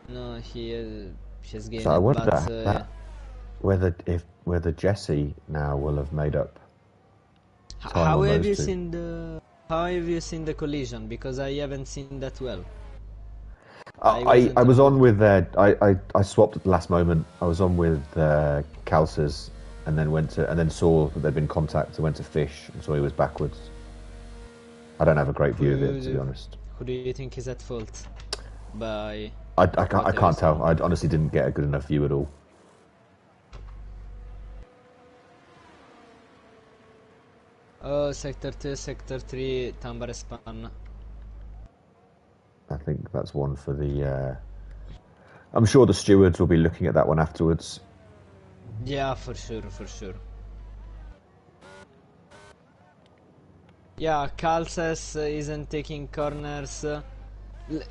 No, he has gained. So I wonder whether Jesse now will have made up. How have you seen the collision? Because I haven't seen that well. I was on with I swapped at the last moment. I was on with Calces, and then saw that there'd been contact. I went to Fish and saw he was backwards. I don't have a great view of it, to be honest. Who do you think is at fault? By I can't tell. I honestly didn't get a good enough view at all. Oh, Sector 2, Sector 3, Tambar Span. I think that's one for the... I'm sure the stewards will be looking at that one afterwards. Yeah, for sure, for sure. Yeah, Calces isn't taking corners.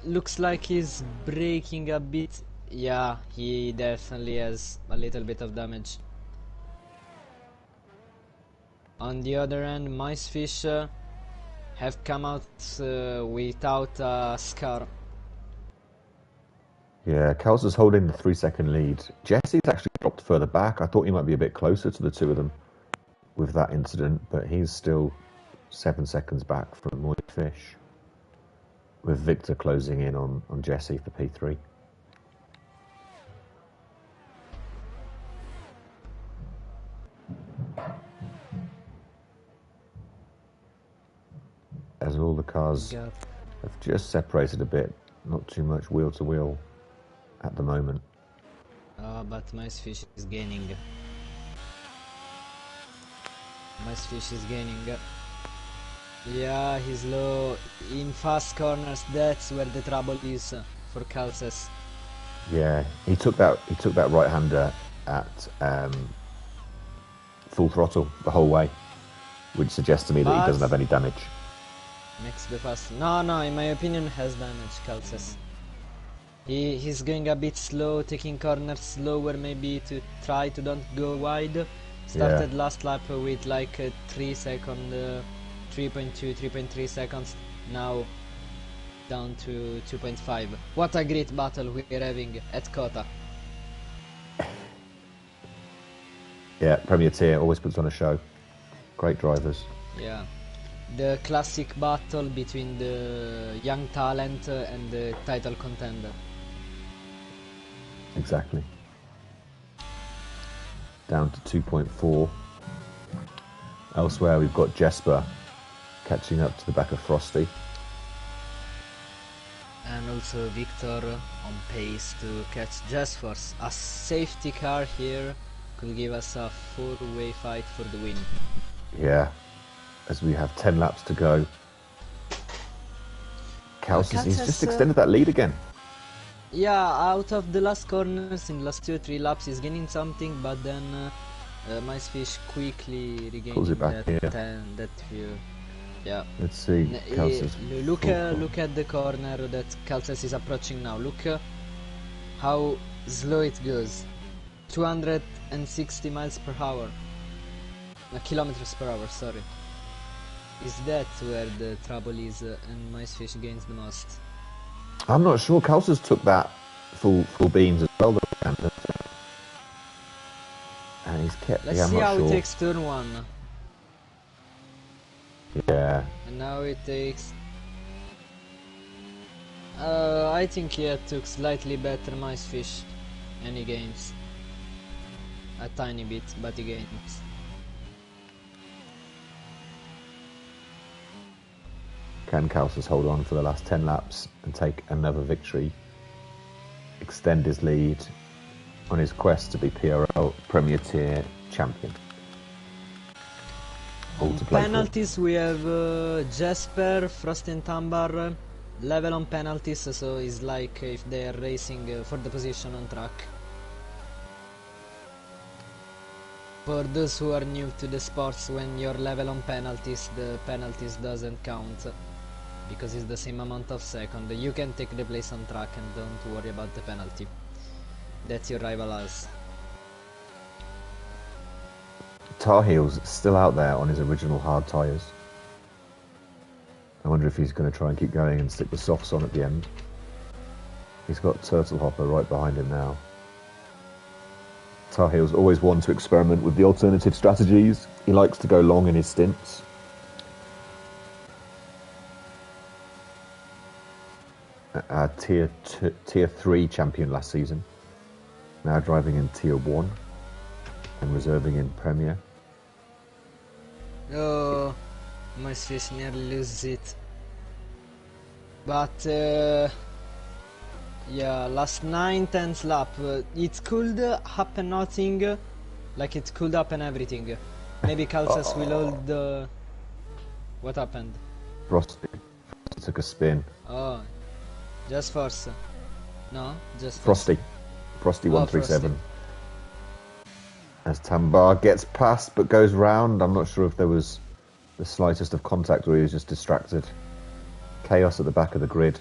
Looks like he's breaking a bit. Yeah, he definitely has a little bit of damage. On the other end, Micefish have come out without a scar. Yeah, Kels is holding the 3-second lead. Jesse's actually dropped further back. I thought he might be a bit closer to the two of them with that incident, but he's still 7 seconds back from Moist, with Victor closing in on Jesse for P3. As all the cars have just separated a bit, not too much wheel to wheel at the moment. But Micefish is gaining. Micefish is gaining. Yeah, he's low. In fast corners, that's where the trouble is for Calces. Yeah, he took that right-hander at full throttle the whole way, which suggests to me that he doesn't have any damage. Makes the fast. No, in my opinion, has damage, Calces. He's going a bit slow, taking corners slower, maybe to try to don't go wide. Started last lap with like 3 second, 3.2, 3.3 seconds. Now down to 2.5. What a great battle we're having at Kota. Yeah, Premier Tier always puts on a show. Great drivers. Yeah. The classic battle between the young talent and the title contender. Exactly. Down to 2.4. Elsewhere, we've got Jesper catching up to the back of Frosty. And also Victor on pace to catch Jesper. A safety car here could give us a 4-way fight for the win. Yeah, as we have 10 laps to go. He's just extended that lead again. Yeah, out of the last corners in the last 2 or 3 laps he's gaining something, but then Micefish quickly regaining that view. Yeah. Let's see. Look at the corner that Calces is approaching now. Look how slow it goes. 260 miles per hour. Kilometers per hour, sorry. Is that where the trouble is and Micefish gains the most? I'm not sure. Calces took that full beams as well. And he's kept... Let's see how it takes turn 1. Yeah. And now it takes... I think he took slightly better Micefish. And he gains. A tiny bit, but he gains. Can Calces hold on for the last 10 laps and take another victory? Extend his lead on his quest to be PRL Premier Tier champion. On penalties we have Jesper, Frost and Tambar level on penalties, so it's like if they are racing for the position on track. For those who are new to the sports, when you're level on penalties, the penalties doesn't count because it's the same amount of second. You can take the place on track and don't worry about the penalty that your rival has. Tar Heels still out there on his original hard tyres. I wonder if he's going to try and keep going and stick the softs on at the end. He's got Turtle Hopper right behind him now. Tar Heels always one to experiment with the alternative strategies. He likes to go long in his stints. Tier 3 champion last season. Now driving in Tier 1 and reserving in Premier. Oh, Micefish nearly loses it. But Yeah, last 9-10 lap. It could happen nothing, like it could happen everything. Maybe Calces will hold the... What happened? Frosty took a spin. Oh, just force. No, just force. Frosty Oh, Frosty. 137. As Tambar gets past but goes round. I'm not sure if there was the slightest of contact or he was just distracted. Chaos at the back of the grid.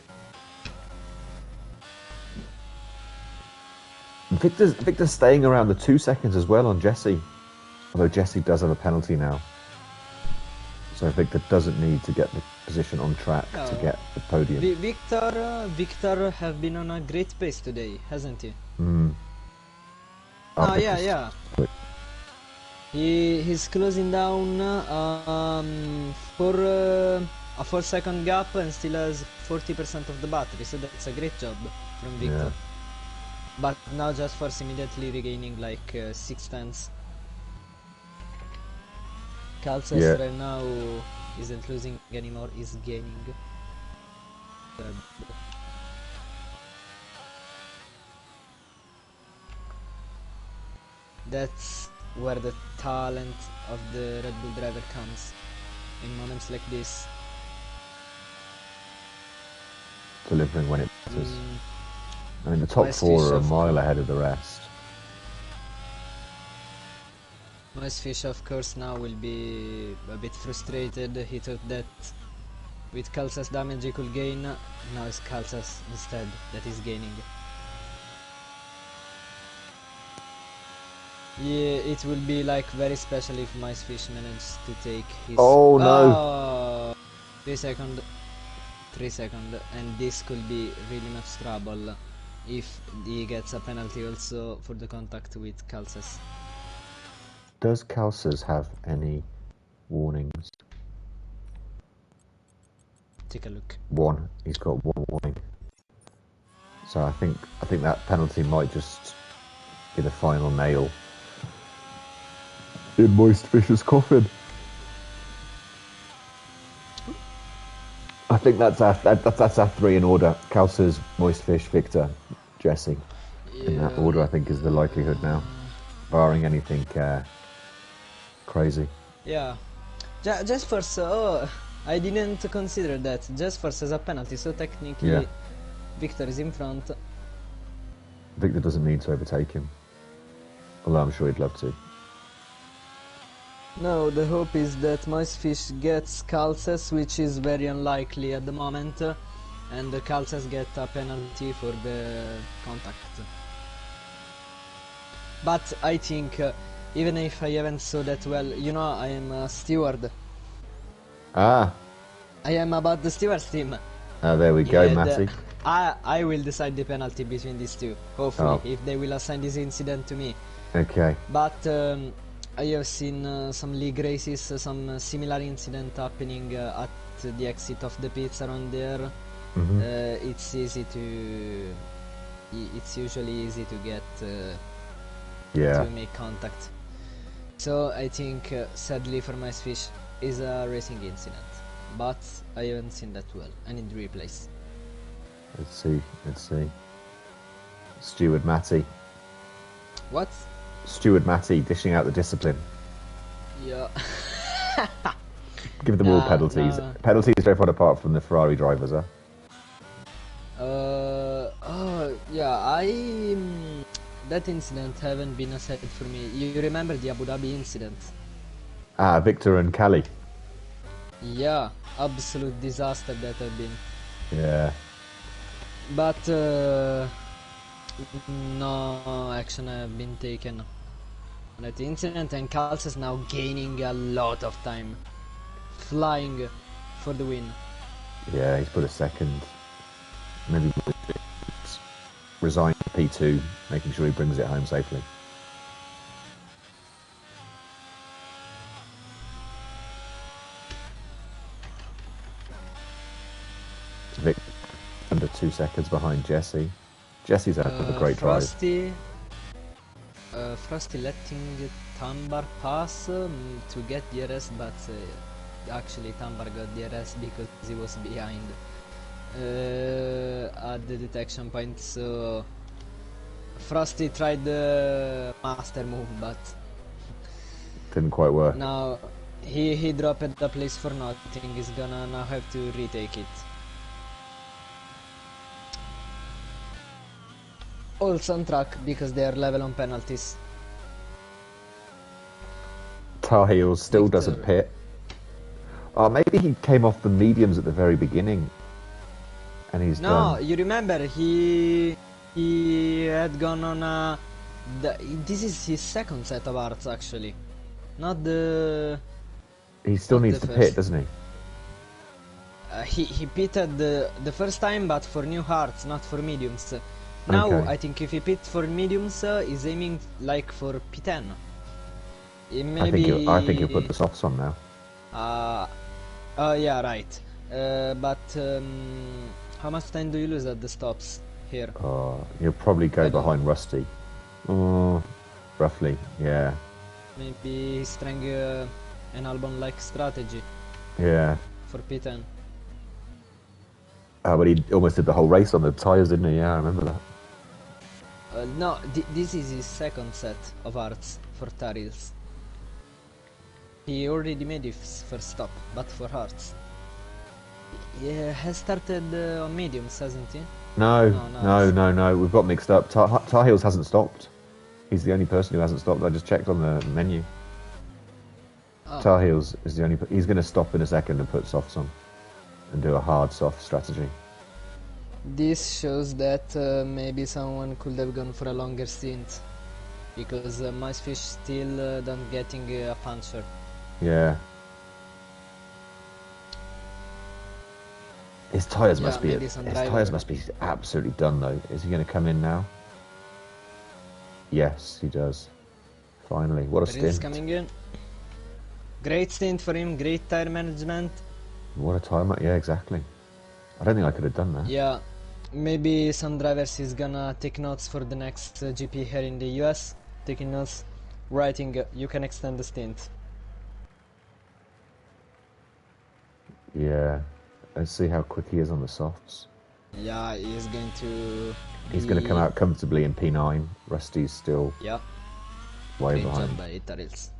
Victor's staying around the 2 seconds as well on Jesse. Although Jesse does have a penalty now. So Victor doesn't need to get the position on track to get the podium. Victor have been on a great pace today, hasn't he? Oh, yeah. He's closing down for a 4-second gap and still has 40% of the battery, so that's a great job from Victor. Yeah. But now Just Force immediately regaining like 6 tenths. Calces right now isn't losing anymore, is gaining. That's where the talent of the Red Bull driver comes, in moments like this. Delivering when it matters. I mean, the top four are a mile ahead of the rest. Fish, of course, now will be a bit frustrated. He thought that with Calces damage he could gain. Now it's Calces instead that is gaining. Yeah, it will be like very special if Fish manages to take his... Oh no! 3 seconds, and this could be really much trouble if he gets a penalty also for the contact with Calces. Does Calces have any warnings? Take a look. One. He's got one warning. So I think that penalty might just be the final nail in Moist Fish's coffin. I think that's our three in order. Calces, Moist Fish, Victor, Jesse. Yeah. In that order, I think is the likelihood now, barring anything crazy. Yeah, Just Force. I didn't consider that. Just Force has a penalty, so technically, Victor is in front. Victor doesn't need to overtake him, although I'm sure he'd love to. No, the hope is that Moist Fish gets Calces, which is very unlikely at the moment, and the Calces get a penalty for the contact. But I think, even if I haven't saw that well, you know, I am a steward. Ah. I am about the stewards team. There we go, Matty. I will decide the penalty between these two, hopefully, if they will assign this incident to me. Okay. But I have seen some league races, some similar incident happening at the exit of the pits around there. It's usually easy to get to make contact. So I think, sadly for my fish, is a racing incident. But I haven't seen that well. I need replays. Let's see. Steward Matty. What? Steward Matty dishing out the discipline. Yeah. Give them all penalties. Penalties very far apart from the Ferrari drivers, huh? That incident haven't been aside for me. You remember the Abu Dhabi incident? Ah, Victor and Cali. Yeah, absolute disaster that have been. Yeah. But no action have been taken on that incident, and Calces is now gaining a lot of time, flying for the win. Yeah, he's put a second. Maybe resign P2, making sure he brings it home safely. Vic under 2 seconds behind Jesse. Jesse's out of a great drive. Frosty letting Tambar pass to get the RS, but actually Tambar got the RS because he was behind. at the detection point, so Frosty tried the master move, but didn't quite work. now he dropped the place for nothing. He's gonna now have to retake it. Also on track because they are level on penalties. Tar Heels still Victor. doesn't pit. Oh, maybe he came off the mediums at the very beginning, and he's No, done. you remember he had gone on a. This is his second set of arts actually, not the. He still not needs the to first. pit, doesn't he? He pitted the first time, but for new hearts, not for mediums. Now Okay. I think if he pit for mediums, he's aiming like for P10. I think he'll put the softs on now. Oh yeah, right. But how much time do you lose at the stops here? He'll probably go I don't- behind Rusty. Roughly, yeah. Maybe he's trying an Albon-like strategy Yeah. for P10. But he almost did the whole race on the tyres, didn't he? Yeah, I remember that. No, this is his second set of arts for Tarils. He already made his first stop, but for hearts. He has started on mediums, hasn't he? No. We've got mixed up. Tar Heels hasn't stopped. He's the only person who hasn't stopped. I just checked on the menu. Oh. Tar Heels is the only. He's going to stop in a second and put softs on, and do a hard soft strategy. This shows that maybe someone could have gone for a longer stint, because Micefish still don't getting a puncher. Yeah. His tyres Yeah, must be. maybe His some tyres driver. must be absolutely done though. Is he going to come in now? Yes, he does. Finally, what a Prince stint! coming in. Great stint for him, great tire management. What a time! Yeah, exactly. I don't think I could have done that. Yeah, maybe some drivers is gonna take notes for the next GP here in the US. Taking notes, writing, you can extend the stint. Yeah. Let's see how quick he is on the softs. Yeah, he's going to. He's going to come out comfortably in P9. Rusty's still Yeah, way great behind. job by Tarils.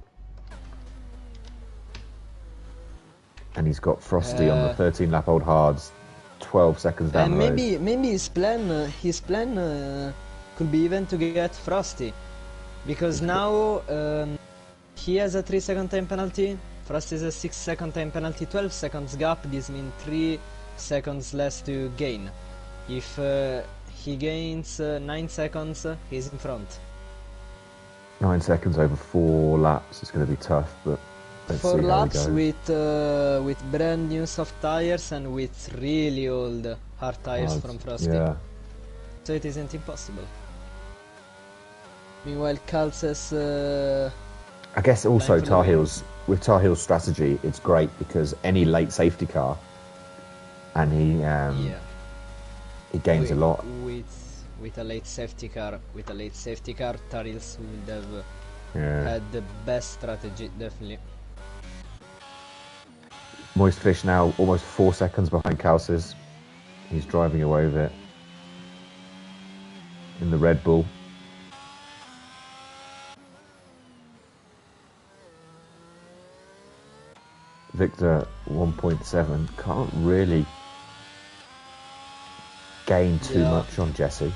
And he's got Frosty on the 13 lap old hards, 12 seconds down And the road. maybe his plan could be even to get Frosty, because now he has a 3-second time penalty. Frosty has a 6-second time penalty, 12 seconds gap. This means 3 seconds less to gain. If he gains 9 seconds, he's in front. 9 seconds over 4 laps. It's going to be tough, but let's 4 see how he laps goes. with brand new soft tires and with really old hard tires from Frosty. Yeah. So it isn't impossible. Meanwhile, Calces. I guess also Time for the Tar win. Heels, with Tar Heels' strategy, it's great because any late safety car, and he gains a lot. With a late safety car, Tarils would have Yeah. had the best strategy, definitely. Moist Fish now almost 4 seconds behind Calces. He's driving away with it in the Red Bull. Victor 1.7 can't really gain too Yeah. much on Jesse.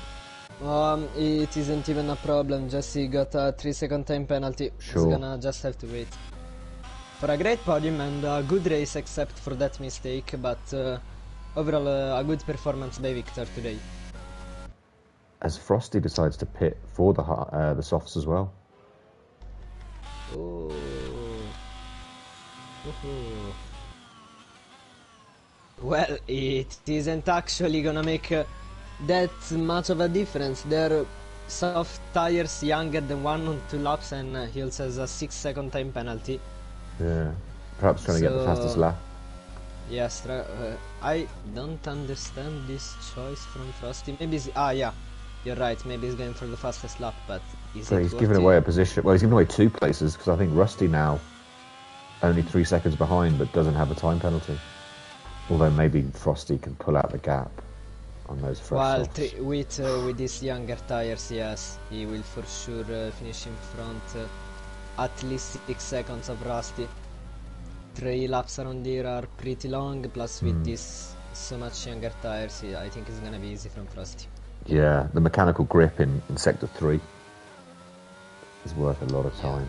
It isn't even a problem. Jesse got a 3-second time penalty. Sure. He's gonna just have to wait. For a great podium and a good race, except for that mistake, but overall a good performance by Victor today. As Frosty decides to pit for the softs as well. Oh. Woohoo. Well, it isn't actually gonna make that much of a difference. They're soft tires younger than 1 or 2 laps, and he also has a 6-second time penalty. Yeah. Perhaps trying to get the fastest lap. Yes, I don't understand this choice from Frosty. Maybe yeah, you're right. Maybe he's going for the fastest lap, but So he's giving away a position. Well, he's giving away 2 places because I think Rusty now only 3 seconds behind, but doesn't have a time penalty. Although maybe Frosty can pull out the gap on those fresh Well, softs. with these younger tires, yes, he will for sure finish in front. At least 6 seconds of Rusty. 3 laps around here are pretty long, plus with this so much younger tires, I think it's gonna be easy from Frosty. Yeah, the mechanical grip in Sector 3 is worth a lot of time.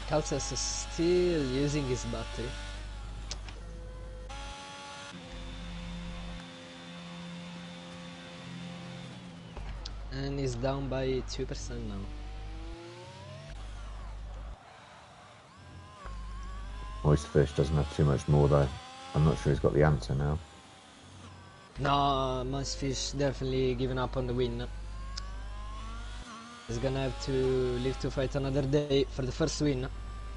Calces is still using his battery. And he's down by 2% now. Moist Fish doesn't have too much more though. I'm not sure he's got the answer now. No, Moist Fish definitely giving up on the win. He's gonna have to live to fight another day for the first win.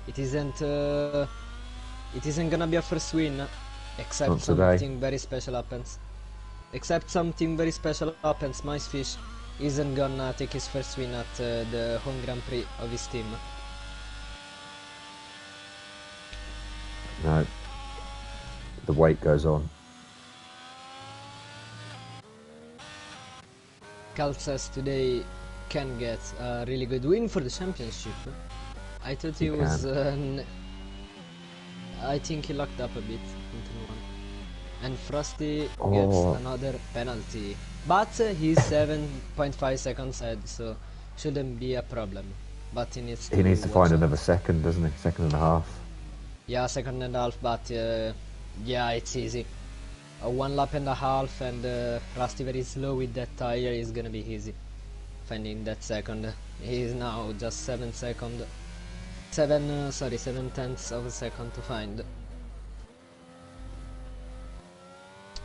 It isn't gonna be a first win, except something very special happens. Except something very special happens, Moist Fish isn't gonna take his first win at the home Grand Prix of his team. No. The wait goes on. Calces today can get a really good win for the championship. I thought he was... I think he locked up a bit into one. And Frosty gets another penalty. But he's 7.5 seconds ahead, so shouldn't be a problem. But he needs to find another second, doesn't he? Second and a half. Yeah, second and a half, but yeah, it's easy. 1 lap and a half, and Rusty very slow with that tire is gonna be easy. Finding that second. He is now just 7 tenths of a second to find.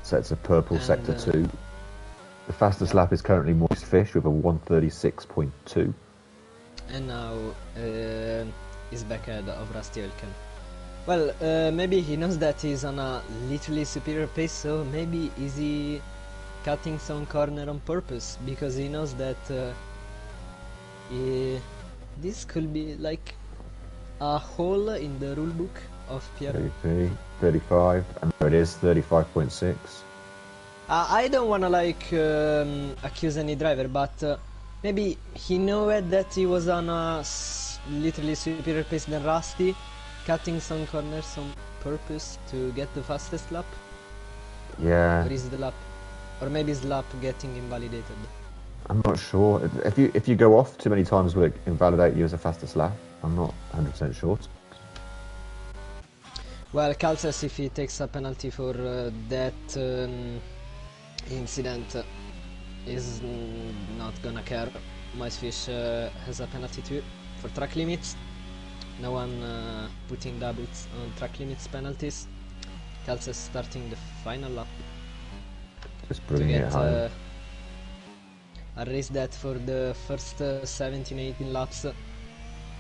So it's a purple Sector 2. The fastest lap is currently Moist Fish with a 1:36.2. And now he's back ahead of Rusty Elken. Well, maybe he knows that he's on a literally superior pace, so maybe is he cutting some corner on purpose, because he knows that this could be like a hole in the rulebook of Pierre. 33, 35, and there it is, 35.6. I don't wanna like accuse any driver, but maybe he knew that he was on a literally superior pace than Rusty, cutting some corners on purpose to get the fastest lap. Yeah. Or is the lap, or maybe is lap getting invalidated? I'm not sure. If you go off too many times, will it invalidate you as a fastest lap? I'm not 100% sure. Well, Calces, if he takes a penalty for that incident, is not gonna care. Moist Fish has a penalty too for track limits. No one putting doubles on track limits penalties. Calces starting the final lap. Just bringing it home. A race that for the first 17-18 laps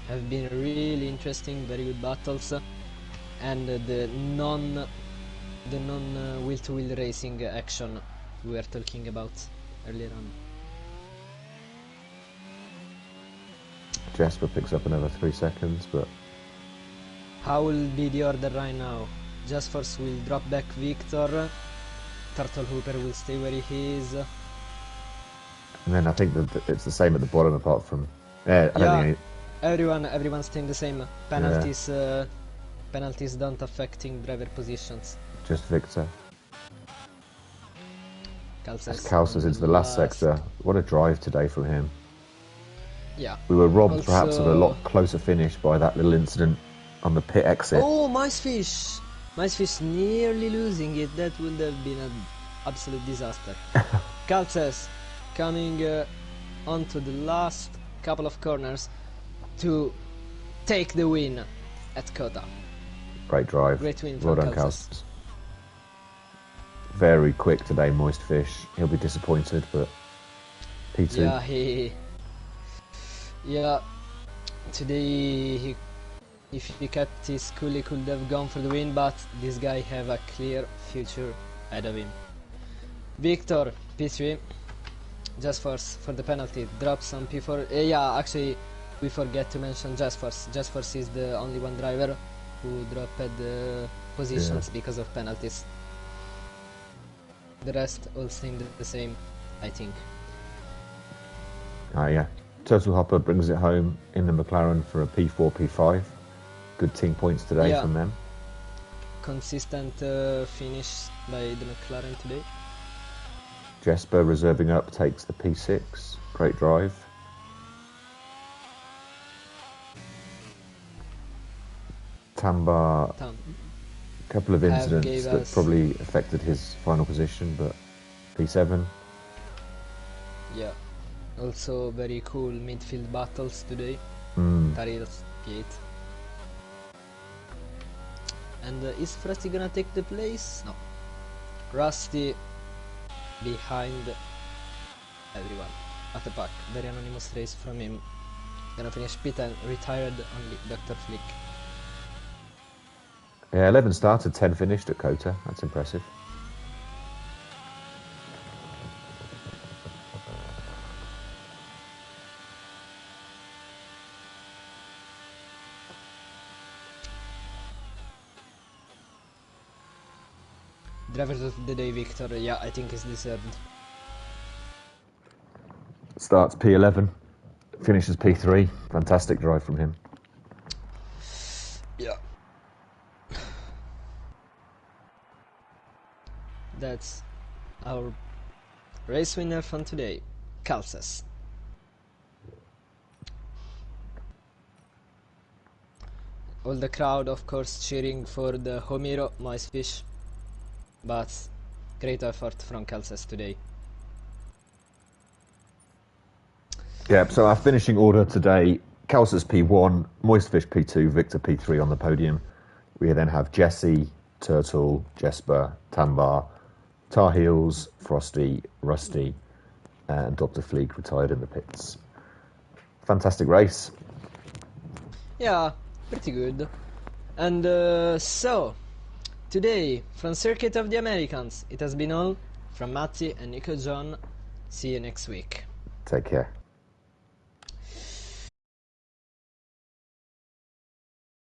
have been really interesting, very good battles, and the non wheel-to-wheel racing action we were talking about earlier on. Jasper picks up another 3 seconds, but how will be the order right now? Jasper will drop back Victor, Turtle Hooper will stay where he is, and then I think that it's the same at the bottom, apart from everyone's staying the same. Penalties penalties don't affecting driver positions. Just Victor. Calces into the last sector. What a drive today from him. Yeah. We were robbed perhaps of a lot closer finish by that little incident on the pit exit. Oh, Moist Fish! Moist Fish nearly losing it. That would have been an absolute disaster. Calces coming onto the last couple of corners to take the win at Kota. Great drive. Great win well from done, Calces. Very quick today, Moist Fish. He'll be disappointed, but P2. Yeah, today if he kept his cool, he could have gone for the win, but this guy have a clear future ahead of him. Victor, P3, just for the penalty, drops on P4. Yeah, actually, we forget to mention Just Force. Just Force is the only one driver who dropped positions because of penalties. The rest all seemed the same, I think. Yeah. Turtle Hopper brings it home in the McLaren for a P4, P5. Good team points today from them. Consistent finish by the McLaren today. Jesper reserving up takes the P6. Great drive. Tambar, a couple of incidents that probably affected his final position, but P7. Yeah. Also very cool midfield battles today. Tariel's P8. And is Frosty gonna take the place? No. Rusty behind everyone at the back. Very anonymous race from him. Gonna finish P10, retired only Dr. Flick. Yeah, 11 started, 10 finished at Kota. That's impressive. Drivers of the day, Victor. Yeah, I think it's deserved. Starts P11, finishes P3. Fantastic drive from him. Yeah. That's our race winner from today, Calces. All the crowd, of course, cheering for the home hero, Moist Fish. But great effort from Calces today. Yeah, so our finishing order today, Calces P1, Moistfish P2, Victor P3 on the podium. We then have Jesse, Turtle, Jesper, Tambar, Tar Heels, Frosty, Rusty, and Dr. Fleek retired in the pits. Fantastic race. Yeah, pretty good. And so, today, from Circuit of the Americans, it has been all from Matty and Nico John. See you next week. Take care.